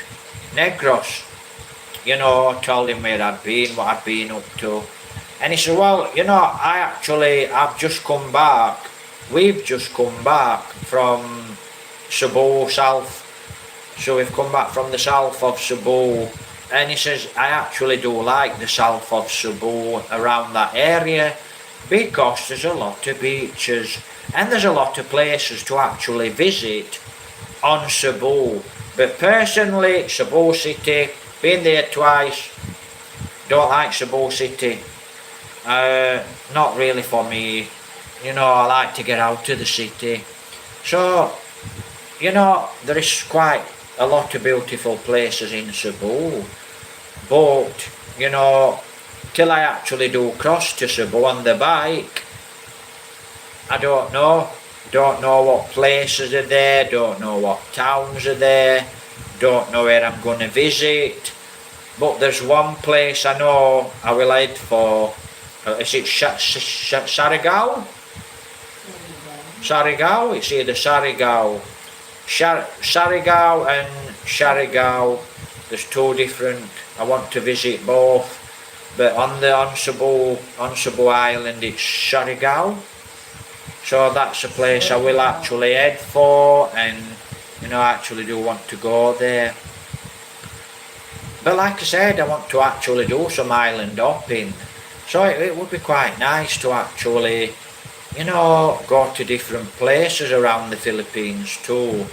Negros. You know, told him where I'd been, what I'd been up to. And he said, well, you know, I've just come back. We've just come back from Cebu South. So we've come back from the south of Cebu. And he says, I actually do like the south of Cebu, around that area, because there's a lot of beaches and there's a lot of places to actually visit on Cebu. But personally, Cebu City, been there twice, don't like Cebu City. Not really for me. You know, I like to get out of the city. So, you know, there is quite a lot of beautiful places in Cebu. But, you know, till I actually do cross to Cebu on the bike, I don't know. Don't know what places are there, don't know what towns are there, don't know where I'm going to visit. But there's one place I know I will head for. Is it Sarigao? Sarigao, it's either Sarigao, Sarigao and Sharigao. There's two different. I want to visit both, but on the Onsabu Island it's Sarigao. So that's a place I will actually head for, and I actually do want to go there. But like I said, I want to actually do some island hopping. So it would be quite nice to actually, go to different places around the Philippines too.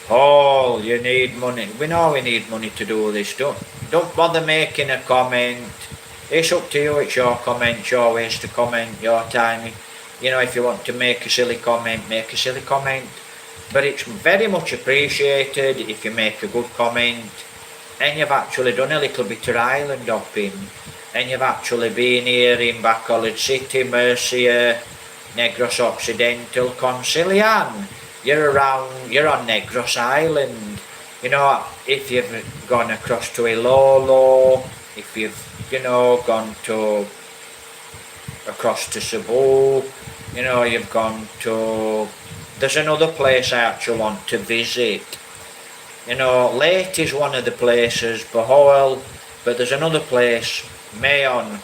Oh, you need money. We know we need money to do this. Don't bother making a comment. It's up to you. It's your comment, your ways to comment, your time. If you want to make a silly comment, make a silly comment. But it's very much appreciated if you make a good comment and you've actually done a little bit of island hopping and you've actually been here in Bacolod City, Murcia, Negros Occidental, Concilian. You're on Negros Island. If you've gone across to Ilolo, if you've, gone to across to Cebu, you've gone to, there's another place I actually want to visit. Leyte is one of the places, Bohol, but there's another place, Mayon.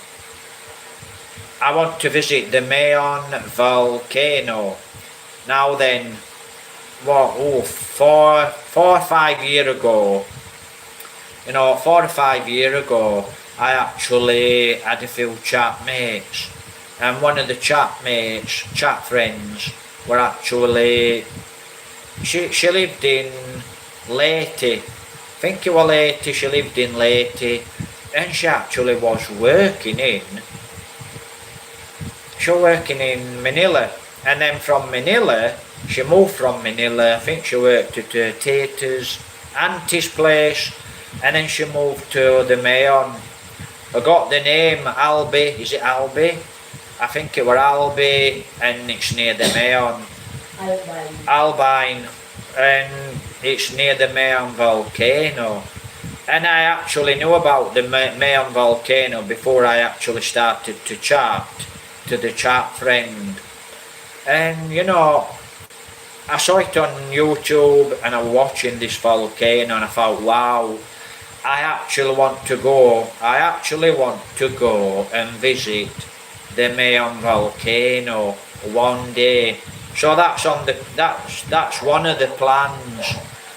I want to visit the Mayon volcano. Now then, 4 or 5 years ago, 4 or 5 years ago, I actually had a few chat mates, and one of the chat friends, were actually, she lived in Leyte. I think it was Leyte, she lived in Leyte, and she actually was working in Manila, and then from Manila, she moved from Manila, I think she worked at Tater's auntie's place, and then she moved to the Mayon. I got the name Albi, is it Albi? I think it were Albi, and it's near the Mayon. Albine, and it's near the Mayon volcano. And I actually knew about the Mayon volcano before I actually started to chat to the chat friend. And I saw it on YouTube and I was watching this volcano and I thought, wow, I actually want to go and visit the Mayon volcano one day. So that's one of the plans.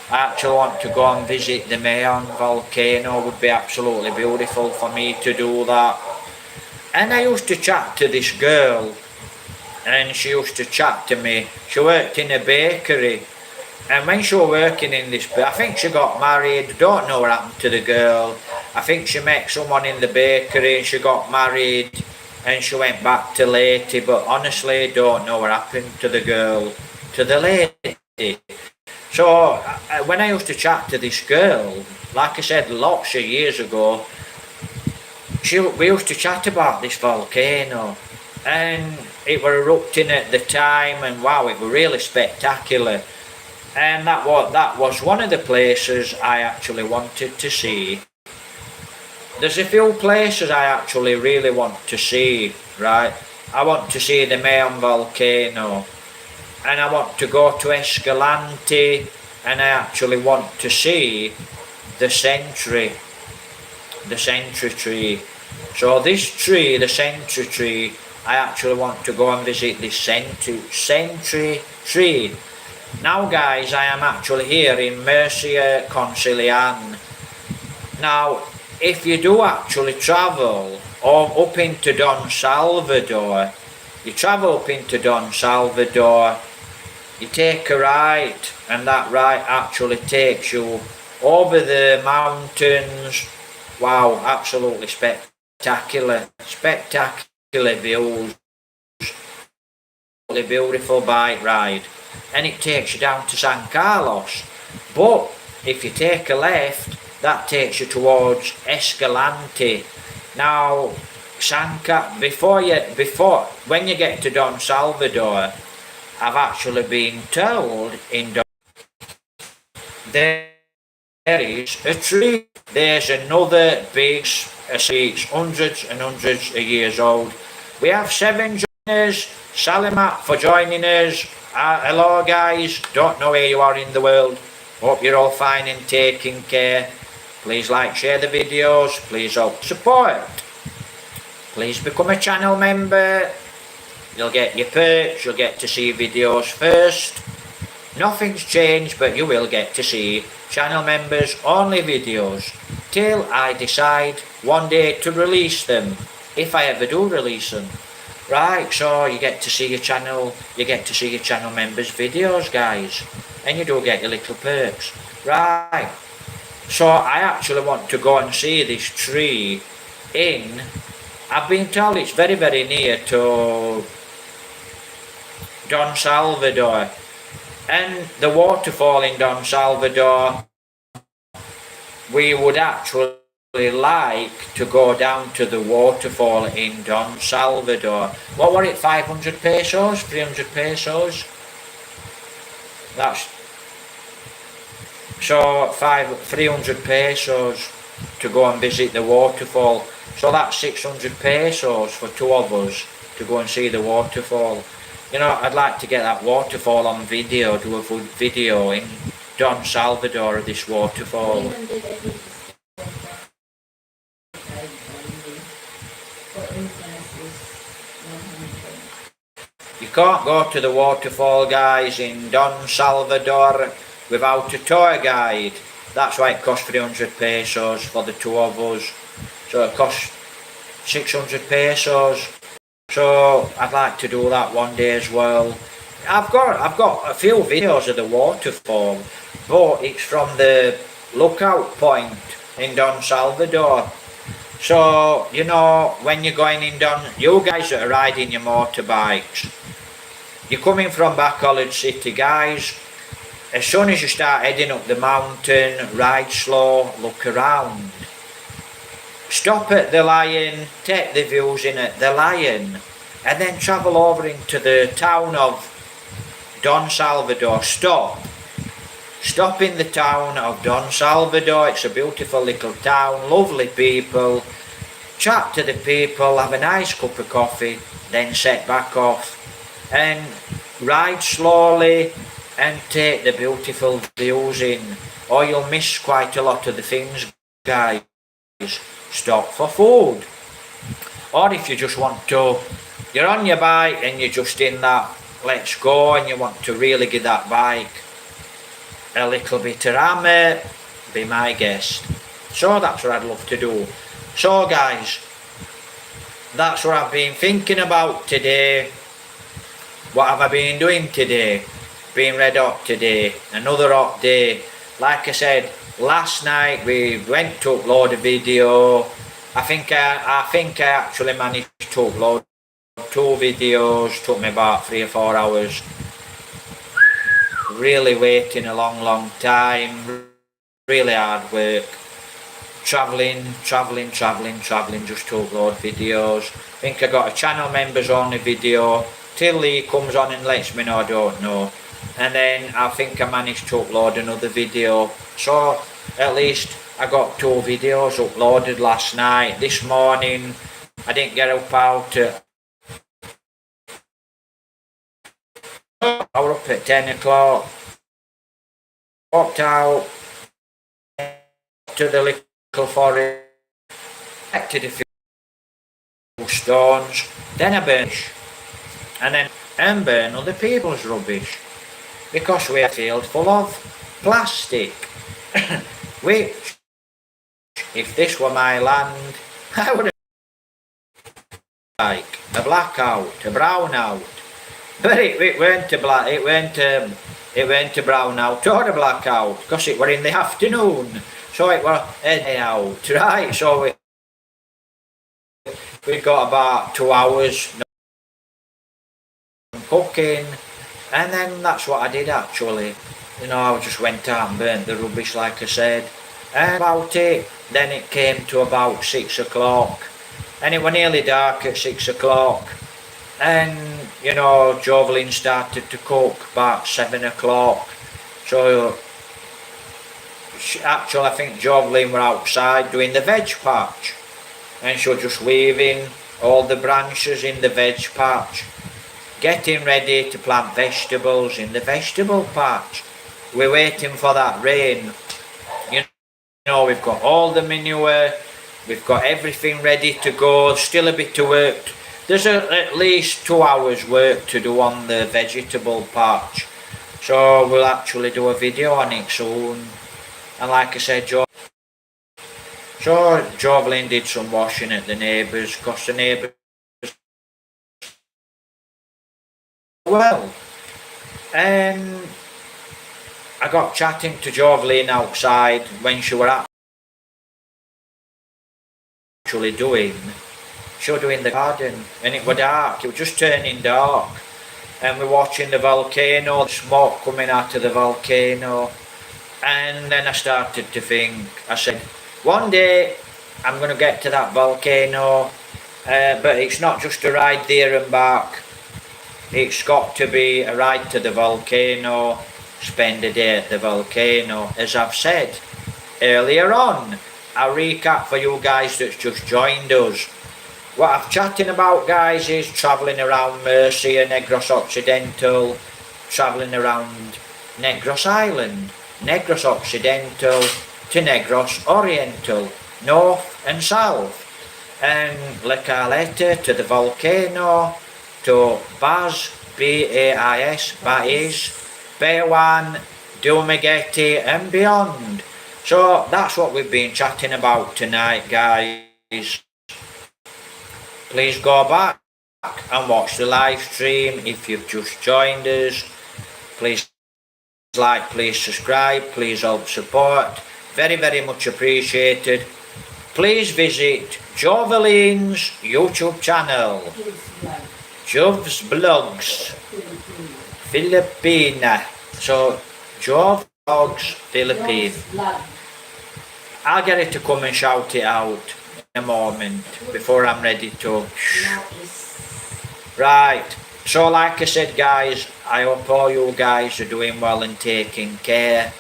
I actually want to go and visit the Mayon volcano. It would be absolutely beautiful for me to do that. And I used to chat to this girl, and she used to chat to me. She worked in a bakery, and when she was working in this, I think she got married. Don't know what happened to the girl. I think she met someone in the bakery and she got married and she went back to Leyte, but honestly don't know what happened to the girl, to the lady. So when I used to chat to this girl, like I said, lots of years ago, we used to chat about this volcano, and it were erupting at the time, and wow, it was really spectacular. And that was one of the places I actually wanted to see. There's a few places I actually really want to see, right? I want to see the Mayon volcano, and I want to go to Escalante, and I actually want to see the century tree. So this tree, the century tree, I actually want to go and visit this century tree. Now guys, I am actually here in Murcia, Concilian. Now, if you do actually travel up into Don Salvador, you travel up into Don Salvador, you take a right, and that right actually takes you over the mountains. Wow, absolutely spectacular views, beautiful bike ride, and it takes you down to San Carlos. But if you take a left, that takes you towards Escalante. Now, when you get to Don Salvador, I've actually been told there is a tree. There's another big tree, it's hundreds and hundreds of years old. We have 7 us. Salimat for joining us. Hello guys, don't know where you are in the world. Hope you're all fine and taking care. Please like, share the videos. Please help support. Please become a channel member. You'll get your perks. You'll get to see videos first. Nothing's changed, but you will get to see channel members only videos till I decide one day to release them, if I ever do release them. Right, so you get to see your channel members videos, guys, and you do get your little perks. Right, so I actually want to go and see this tree I've been told it's very, very near to Don Salvador, and the waterfall in Don Salvador, we would actually like to go down to the waterfall in Don Salvador. What were it, 500 pesos, 300 pesos? That's so 300 pesos to go and visit the waterfall. So that's 600 pesos for two of us to go and see the waterfall. You know, I'd like to get that waterfall on video, do a good video in Don Salvador of this waterfall. You can't go to the waterfall, guys, in Don Salvador without a tour guide. That's why it costs 300 pesos for the two of us. So it costs 600 pesos. So I'd like to do that one day as well. I've got a few videos of the waterfall, but it's from the lookout point in Don Salvador. So, you know, when you're going in you guys that are riding your motorbikes, you're coming from Bacolod City, guys. As soon as you start heading up the mountain, ride slow, look around. Stop at the Lion, take the views in at the Lion, and then travel over into the town of Don Salvador. Stop in the town of Don Salvador. It's a beautiful little town, lovely people. Chat to the people, have a nice cup of coffee, then set back off and ride slowly and take the beautiful views in, or you'll miss quite a lot of the things, guys. Stop for food, or if you just want to, you're on your bike and you're just in that let's go and you want to really give that bike a little bit of hammer, be my guest. So that's what I'd love to do. So guys, that's what I've been thinking about today. What have I been doing today? Been red hot today, another hot day. Like I said, last night we went to upload a video. I think I actually managed to upload 2 videos. Took me about 3 or 4 hours. Really waiting a long time. Really hard work. Travelling just to upload videos. I think I got a channel members only video. Till he comes on and lets me know, I don't know. And then I think I managed to upload another video. So at least I got 2 videos uploaded last night. This morning I didn't get up out. I was up at 10 o'clock. Walked out to the little forest. Collected a few stones. Then I burned. And then burn other people's rubbish. Because we're a field full of plastic. Which, if this were my land, I would have like a blackout, a brownout. But it weren't a black, it weren't a brownout or a blackout, because it were in the afternoon. So it were a day out, right? So we got about 2 hours cooking. And then that's what I did actually. You know, I just went out and burnt the rubbish like I said. And about it, then it came to about 6 o'clock. And it was nearly dark at 6 o'clock. And, you know, Jovelyn started to cook about 7 o'clock. So, actually I think Jovelyn were outside doing the veg patch. And she was just waving all the branches in the veg patch, getting ready to plant vegetables in the vegetable patch. We're waiting for that rain. You know, we've got all the manure, we've got everything ready to go, still a bit to work. There's at least 2 hours work to do on the vegetable patch. So we'll actually do a video on it soon. And like I said, Jovelyn did some washing at the neighbours, because the neighbours, well, I got chatting to Jovelyn outside when she were actually doing the garden, and it was dark, it was just turning dark, and we're watching the volcano, the smoke coming out of the volcano. And then I started to think, I said, one day I'm going to get to that volcano, but it's not just a ride there and back. It's got to be a ride to the volcano, spend a day at the volcano. As I've said earlier on, I'll recap for you guys that's just joined us. What I'm chatting about, guys, is travelling around Murcia, Negros Occidental, travelling around Negros Island, Negros Occidental to Negros Oriental, north and south, and La Caleta to the volcano, to Baz, B-A-I-S, Baiz, Bewan, Dumaguete and beyond. So that's what we've been chatting about tonight, guys. Please go back and watch the live stream if you've just joined us. Please like, please subscribe, please help support. Very, very much appreciated. Please visit Jovelyn's YouTube channel, Jov's Blogs Filipina. So Jov Blogs Philippine. I'll get it to come and shout it out in a moment before I'm ready to. Right. So like I said, guys, I hope all you guys are doing well and taking care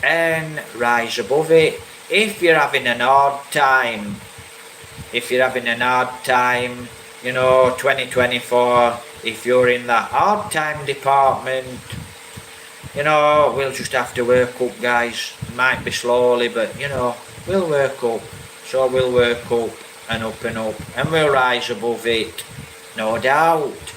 and rise above it. If you're having an hard time, you know, 2024, if you're in that hard time department, you know, we'll just have to work up, guys. It might be slowly, but you know, we'll work up. So we'll work up and we'll rise above it, no doubt.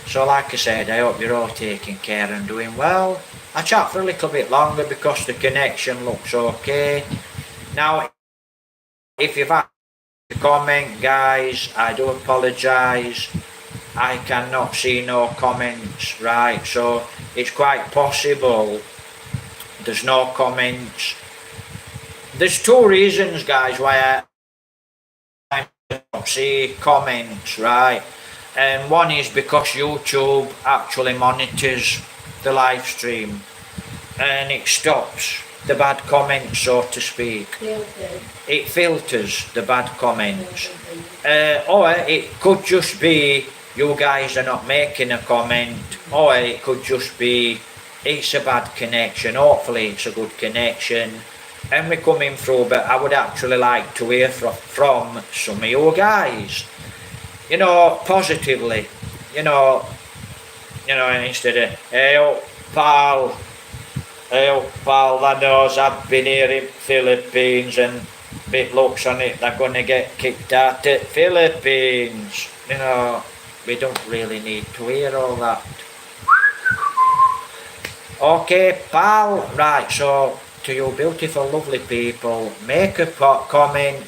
So like I said, I hope you're all taking care and doing well. I chat for a little bit longer because the connection looks okay. Now, if you've had a comment, guys, I do apologise. I cannot see no comments, right? So it's quite possible there's no comments. There's 2 reasons, guys, why I don't see comments, right? And one is because YouTube actually monitors the live stream and it stops the bad comments, so to speak. It filters the bad comments. Or it could just be you guys are not making a comment, or it could just be it's a bad connection. Hopefully it's a good connection and we're coming through, but I would actually like to hear from some of you guys. You know, positively, you know, instead of, hey pal, that knows I've been here in Philippines and bit looks on it, they're going to get kicked out of Philippines. You know, we don't really need to hear all that. Okay, pal, right, so to you beautiful, lovely people, make a comment,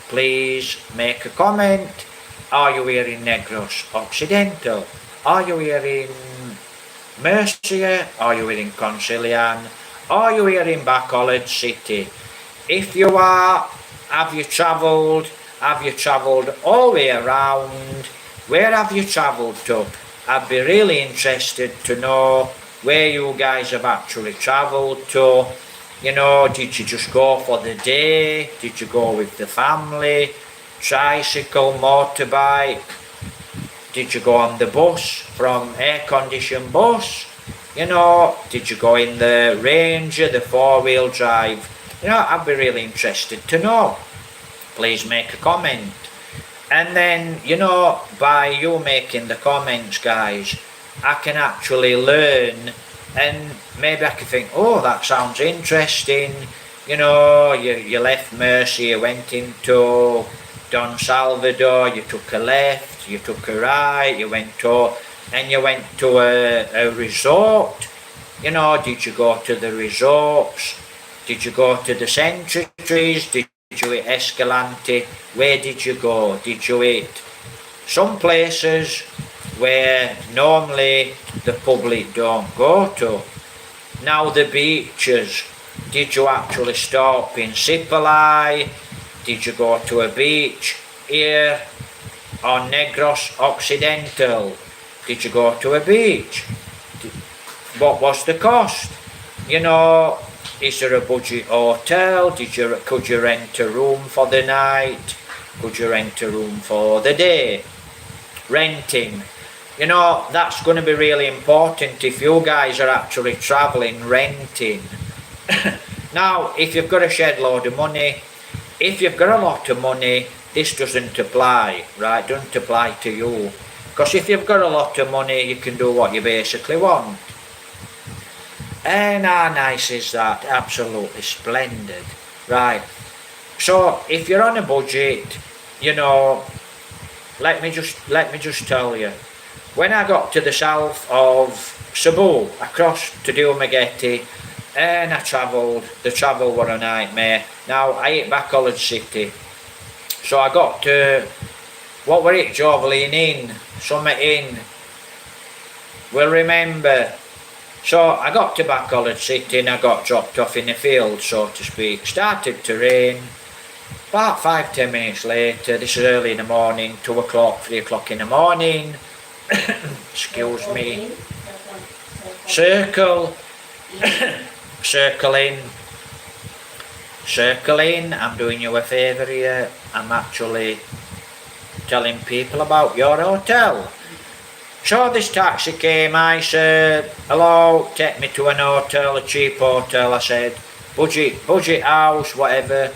please make a comment. Are you here in Negros Occidental? Are you here in Murcia? Are you here in Concilian? Are you here in Bacolod City? If you are, have you travelled? Have you travelled all the way around? Where have you travelled to? I'd be really interested to know where you guys have actually travelled to. You know, did you just go for the day? Did you go with the family? Tricycle, motorbike? Did you go on the bus, from air-conditioned bus? You know, did you go in the Ranger, the 4-wheel drive? You know, I'd be really interested to know. Please make a comment. And then, you know, by you making the comments, guys, I can actually learn, and maybe I can think, oh, that sounds interesting. You know, you left Mercy, you went into Don Salvador, you took a left, you took a right, you went to a resort. You know, did you go to the resorts? Did you go to the Centuries? Did you eat Escalante? Where did you go? Did you eat some places where normally the public don't go to? Now the beaches. Did you actually stop in Sipalai? Did you go to a beach here on Negros Occidental? Did you go to a beach? What was the cost? You know, is there a budget hotel? Could you rent a room for the night? Could you rent a room for the day? Renting. You know, that's going to be really important if you guys are actually travelling, renting. Now, if you've got a shed load of money, if you've got a lot of money, this doesn't apply, right? Doesn't apply to you. Because if you've got a lot of money, you can do what you basically want. And how nice is that? Absolutely splendid. Right. So if you're on a budget, you know, let me just tell you. When I got to the south of Cebu, across to Dumaguete, and the travel was a nightmare. Now I hit Bacolod City. So I got to, what were it, Jovelin Inn, Summit Inn. We'll remember. So I got to Bacolod City and I got dropped off in a field, so to speak. Started to rain. About 5-10 minutes later, this is early in the morning, 2 o'clock, 3 o'clock in the morning. Excuse me. Circle in. I'm doing you a favour here. I'm actually telling people about your hotel. So this taxi came, I said, hello, take me to an hotel, a cheap hotel, I said, budget house, whatever.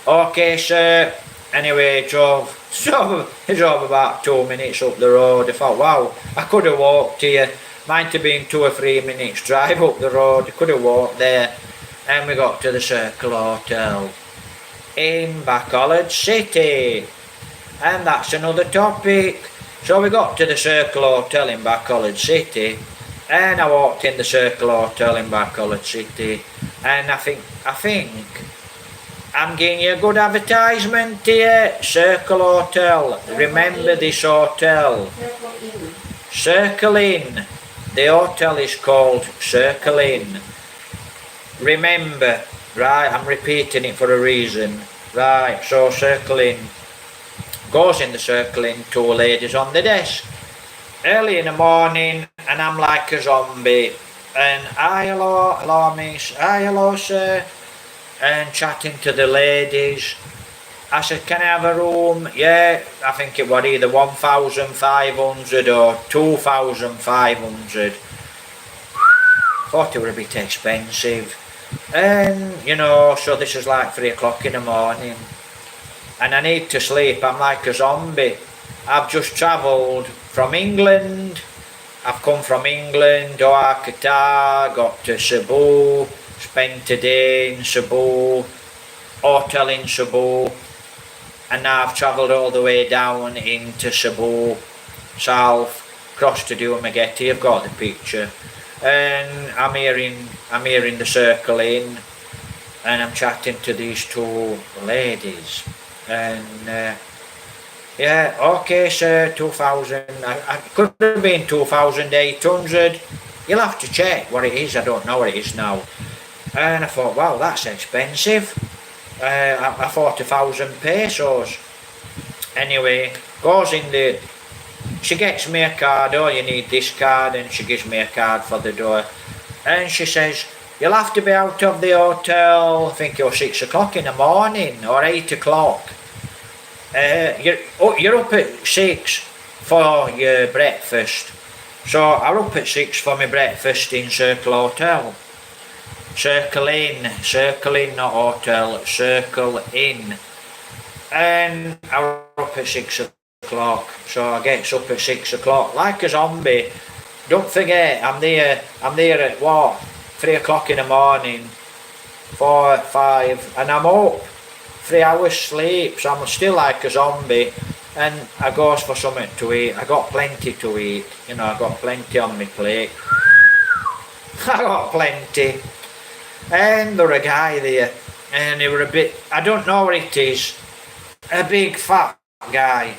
Okay, sir. Anyway, he drove about 2 minutes up the road. I thought, wow, I could have walked here. Might have been 2 or 3 minutes drive up the road. I could have walked there. And we got to the Circle Hotel in Bacolod City. And that's another topic. So we got to the Circle Hotel in Bacolod City. And I walked in the Circle Hotel in Bacolod City. And I think I'm giving you a good advertisement here. Circle Hotel. Remember this hotel. Circle Inn. The hotel is called Circle Inn. Remember, right, I'm repeating it for a reason. Right, so Circle Inn. Goes in the Circle Inn, 2 ladies on the desk. Early in the morning, and I'm like a zombie. And hi, hello miss, hi, hello sir. And chatting to the ladies. I said, can I have a room? Yeah, I think it was either 1,500 or 2,500. Thought it was a bit expensive. And, you know, so this is like 3 o'clock in the morning. And I need to sleep, I'm like a zombie. I've just travelled from England. I've come from England, Doha, Qatar, got to Cebu, spent a day in Cebu, hotel in Cebu, and now I've travelled all the way down into Cebu, south, crossed to Dumaguete. I've got the picture, and I'm here in the Circle Inn, and I'm chatting to these 2 ladies, and yeah, okay sir, 2,000, I could have been 2,800, you'll have to check what it is, I don't know what it is now. And I thought, wow, that's expensive. I thought 1,000 pesos. Anyway, goes in the, she gets me a card, oh you need this card, and she gives me a card for the door. And she says, you'll have to be out of the hotel, I think you're 6 o'clock in the morning, or 8 o'clock. You're up at 6 for your breakfast. So I'm up at 6 for my breakfast in Circle Hotel. Circle Inn, not hotel, Circle Inn. And I was up up at 6 o'clock. So I gets up at 6 o'clock like a zombie. Don't forget, I'm there at what? 3 o'clock in the morning, 4, 5, and I'm up. 3 hours sleep, so I'm still like a zombie. And I goes for something to eat. I got plenty to eat. You know, I got plenty on my plate. I got plenty. And there was a guy there, and he were a bit, I don't know what it is, a big fat guy.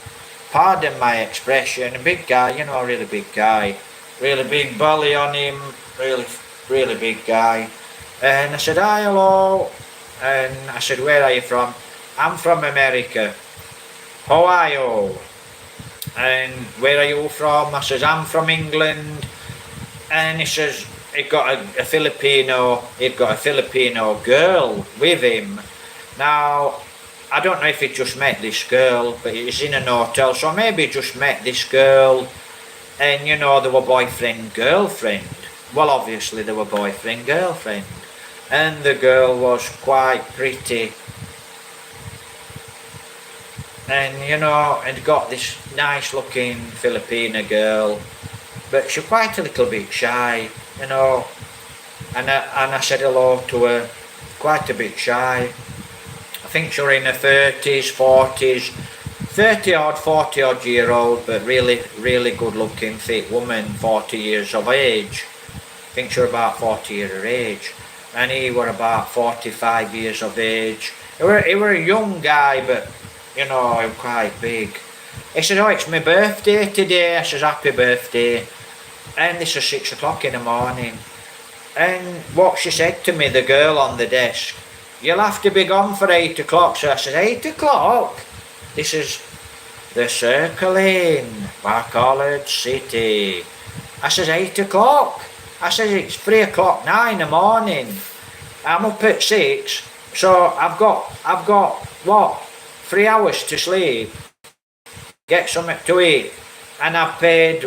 Pardon my expression, a big guy, you know, a really big guy. Really big belly on him, really big guy. And I said, hi, hello. And I said, where are you from? I'm from America. Ohio. And where are you from? I says, I'm from England. And he says, he'd got a Filipino girl with him. Now, I don't know if he just met this girl, but he's in an hotel, so maybe he just met this girl. And you know, they were boyfriend, girlfriend. Well, obviously they were boyfriend, girlfriend. And the girl was quite pretty. And you know, and got this nice looking Filipina girl, but she's quite a little bit shy, you know. And I said hello to her, quite a bit shy. I think she was in her 30s, 40s, 30 odd, 40 odd year old, but really good looking, fit woman, 40 years of age. I think she was about 40 years of age. And he was about 45 years of age. He were a young guy, but you know, I'm quite big. He said, oh, it's my birthday today. I says, happy birthday. And this was 6 o'clock in the morning. And what she said to me, the girl on the desk, you'll have to be gone for 8 o'clock. So I said, 8 o'clock? This is the Circle Inn, College City. I says, 8 o'clock? I says, it's 3 o'clock now in the morning. I'm up at 6, so I've got what? 3 hours to sleep, get something to eat, and I paid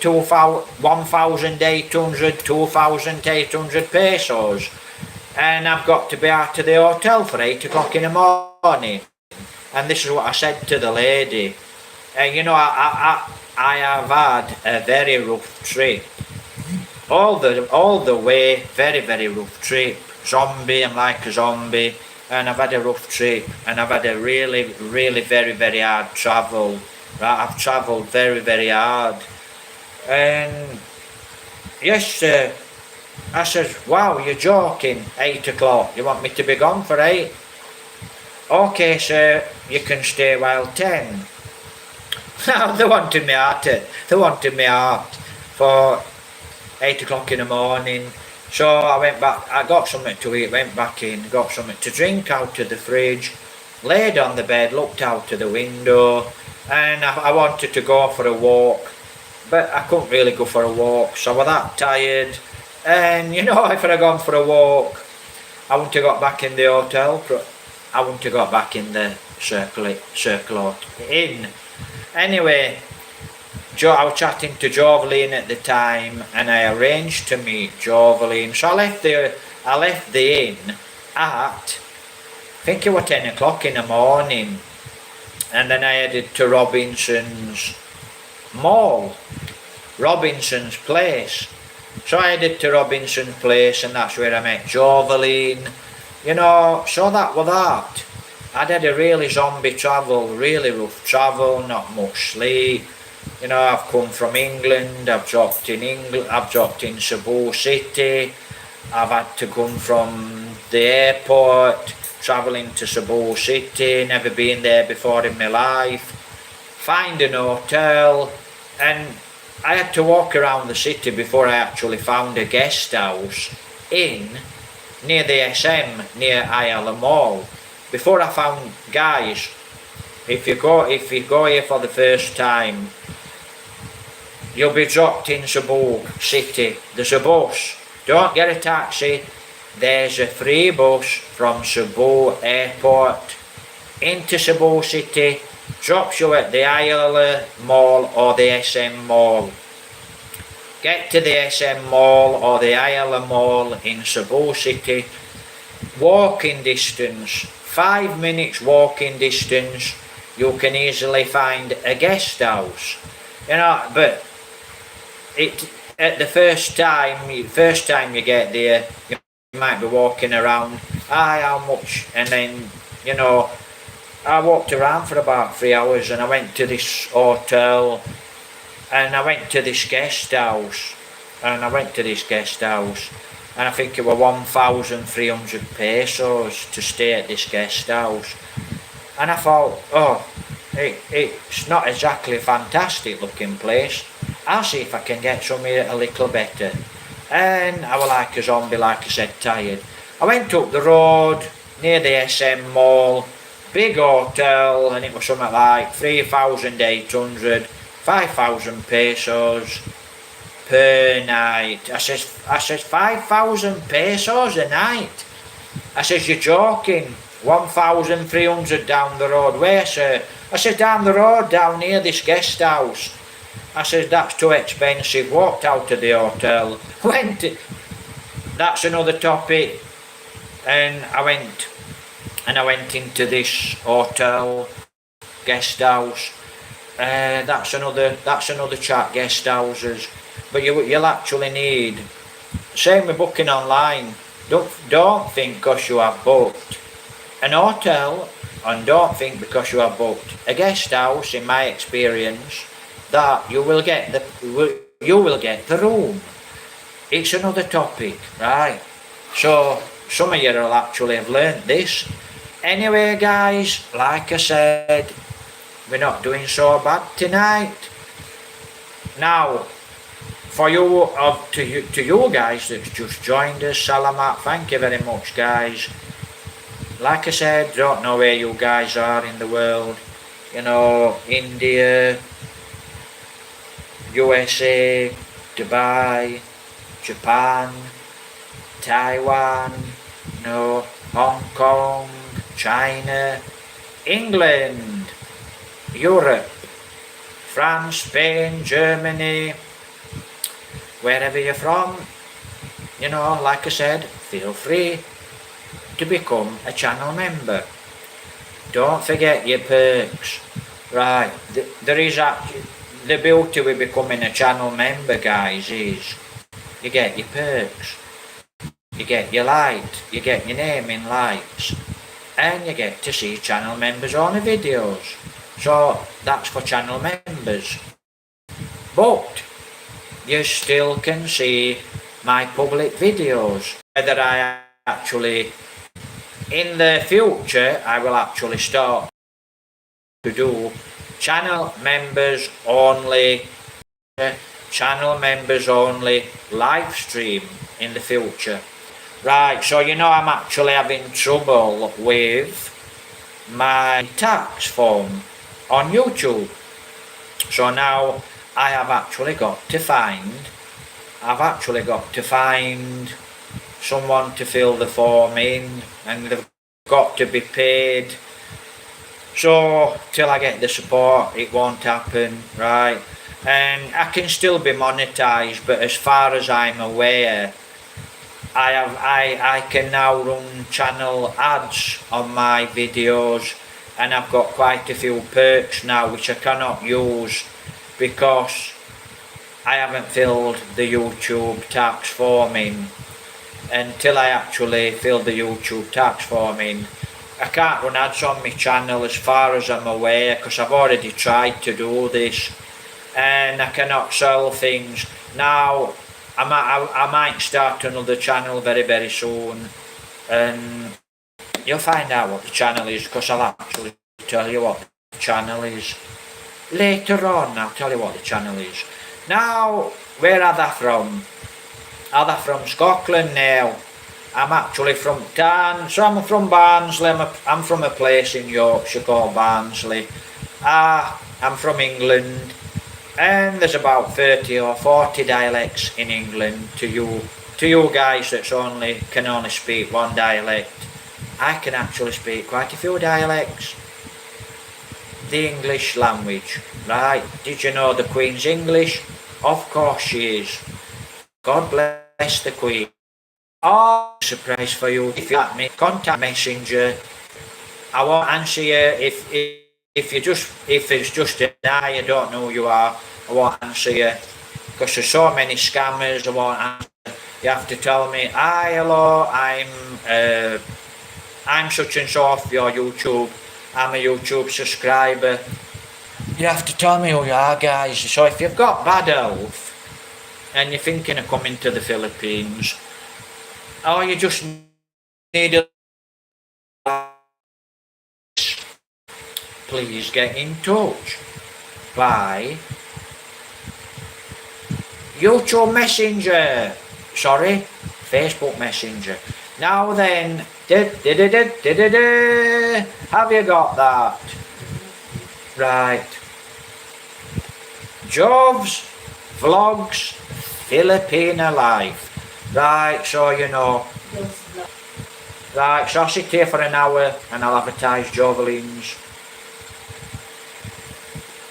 2,800 pesos, and I've got to be out of the hotel for 8 o'clock in the morning. And this is what I said to the lady. And you know, I have had a very rough trip. All the way, very rough trip. Zombie, I'm like a zombie. And I've had a rough trip, and I've had a really very hard travel. Right, I've travelled very hard. And yes, sir. I says, wow, you're joking, 8 o'clock, you want me to be gone for 8? Okay, sir, you can stay while 10. Now, they wanted me out for 8 o'clock in the morning. So I went back, I got something to eat, went back in, got something to drink out of the fridge, laid on the bed, looked out of the window, and I wanted to go for a walk, but I couldn't really go for a walk, so I was that tired. And you know, if I'd have gone for a walk, I wouldn't have got back in the hotel, I wouldn't have got back in the Circle Inn. Anyway, I was chatting to Joveline at the time, and I arranged to meet Joveline. So I left the inn at, I think it was 10 o'clock in the morning, and then I headed to Robinson's Mall, Robinson's Place. So I headed to Robinson's Place, and that's where I met Joveline. You know, so that was that. I'd had a really zombie travel, really rough travel, not much sleep. You know, I've come from England, I've dropped in Cebu City, I've had to come from the airport, travelling to Cebu City, never been there before in my life, find an hotel, and I had to walk around the city before I actually found a guest house near the SM, near Ayala Mall. Before I found, guys, if you go here for the first time, you'll be dropped in Cebu City. There's a bus. Don't get a taxi. There's a free bus from Cebu Airport into Cebu City. Drops you at the Ayala Mall or the SM Mall. Get to the SM Mall or the Ayala Mall in Cebu City. Walking distance. 5 minutes walking distance. you can easily find a guest house. You know, but it at the first time you get there, you might be walking around, how much? And then, you know, I walked around for about 3 hours, and I went to this hotel, and I went to this guest house, and I think it was 1,300 pesos to stay at this guest house. And I thought, oh, it's not exactly a fantastic looking place. I'll see if I can get somewhere a little better. And I was like a zombie, like I said, tired. I went up the road near the SM Mall, big hotel, and it was something like 3,800, 5,000 pesos per night. I says 5,000 pesos a night? I says, you're joking. 1,300 down the road. Where, sir? I says, down the road, down near this guest house. I says, that's too expensive. Walked out of the hotel. That's another topic. And I went into this hotel, guest house. That's another chat, guest houses. But you'll actually need, same with booking online. Don't think because you have booked an hotel, and don't think because you have booked a guest house, in my experience, that you will get the room. It's another topic, right? So some of you will actually have learnt this. Anyway, guys, like I said, we're not doing so bad tonight. Now, for you, to you guys that's just joined us, Salamat, thank you very much, guys. Like I said, don't know where you guys are in the world. You know, India, USA, Dubai, Japan, Taiwan, you know, Hong Kong, China, England, Europe, France, Spain, Germany, wherever you're from, you know, like I said, feel free to become a channel member. Don't forget your perks. Right, there is the beauty with becoming a channel member, guys, is you get your perks, you get your light, you get your name in lights, and you get to see channel members only videos. So that's for channel members. But you still can see my public videos. Whether I actually, in the future, I will actually start to do channel members only live stream in the future. Right, so you know I'm actually having trouble with my tax form on YouTube. So now I've actually got to find someone to fill the form in, and they've got to be paid. So till I get the support, it won't happen, right? And I can still be monetized, but as far as I'm aware, I can now run channel ads on my videos, and I've got quite a few perks now which I cannot use because I haven't filled the YouTube tax form in. Until I actually fill the YouTube tax form in, I can't run ads on my channel as far as I'm aware, because I've already tried to do this and I cannot sell things. Now I might start another channel very, very soon, and you'll find out what the channel is, because I'll actually tell you what the channel is later on. I'll tell you what the channel is. Now, where are they from? Are they from Scotland now? I'm actually from Tarn, so I'm from Barnsley. I'm from a place in Yorkshire called Barnsley. I'm from England, and there's about 30 or 40 dialects in England. To you guys that can only speak one dialect, I can actually speak quite a few dialects. The English language, right? Did you know the Queen's English? Of course she is. God bless the Queen. Oh, surprise for you. If you like me, contact Messenger. I won't answer you if if it's just an I don't know who you are, I won't answer you. Because there's so many scammers, I won't answer. You have to tell me, hi, hello, I'm such and so off your YouTube. I'm a YouTube subscriber. You have to tell me who you are, guys. So if you've got bad health and you're thinking of coming to the Philippines, or you just need a, please get in touch by YouTube Messenger. Sorry, Facebook Messenger. Now then, have you got that? Right. Jobs, vlogs, Filipina life. Right, so you know. Right, so I'll sit here for an hour and I'll advertise Jovelins.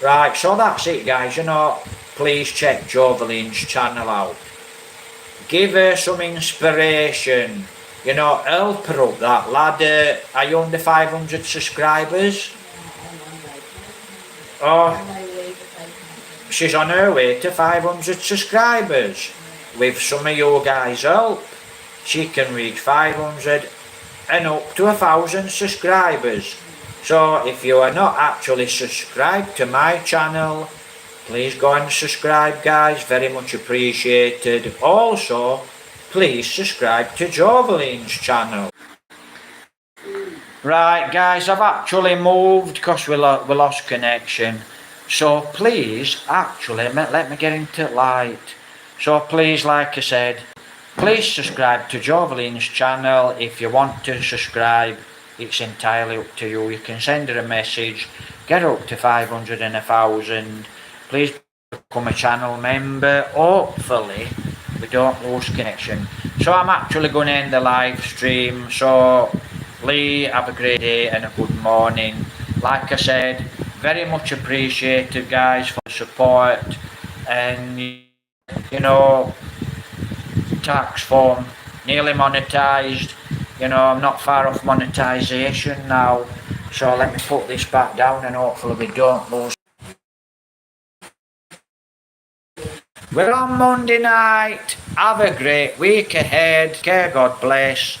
Right, so that's it, guys. You know, please check Jovelin's channel out. Give her some inspiration. You know, help her up that ladder. Are you under 500 subscribers? Oh, she's on her way to 500 subscribers. With some of you guys' help, she can reach 500 and up to 1,000 subscribers. So if you are not actually subscribed to my channel, please go and subscribe, guys. Very much appreciated. Also, please subscribe to Jovelin's channel. Right, guys, I've actually moved because we lost connection. So please, actually, let me get into light. So please, like I said, please subscribe to Jovelin's channel. If you want to subscribe, it's entirely up to you. You can send her a message, get her up to 500 and 1,000. Please become a channel member. Hopefully, we don't lose connection. So I'm actually going to end the live stream. So Lee, have a great day and a good morning. Like I said, very much appreciated, guys, for the support. And you know, tax form nearly monetized. You know, I'm not far off monetization now. So let me put this back down and hopefully we don't lose. We're on Monday night. Have a great week ahead. Okay, God bless.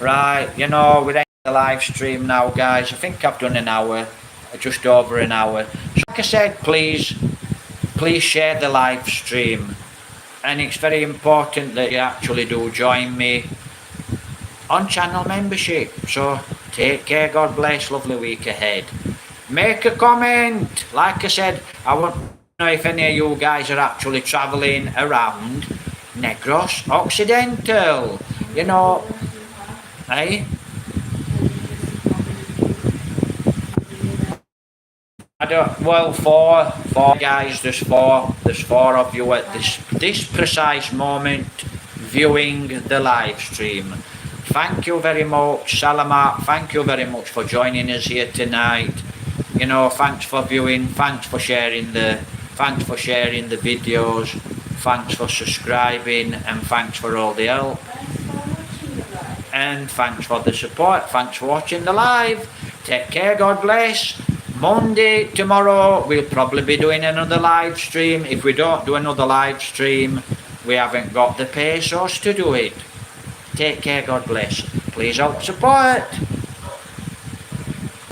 Right, you know, we're ending the live stream now, guys. I think I've done an hour, just over an hour. So like I said, please share the live stream. And it's very important that you actually do join me on channel membership. So take care, God bless, lovely week ahead. Make a comment. Like I said, I want to know if any of you guys are actually travelling around Negros Occidental. You know, eh? Well, four guys, there's four of you at this precise moment viewing the live stream. Thank you very much, Salamat. Thank you very much for joining us here tonight. You know, thanks for viewing, thanks for sharing the videos, thanks for subscribing, and thanks for all the help. And thanks for the support. Thanks for watching the live. Take care, God bless. Monday, tomorrow, we'll probably be doing another live stream. If we don't do another live stream, we haven't got the pesos to do it. Take care, God bless. Please help support.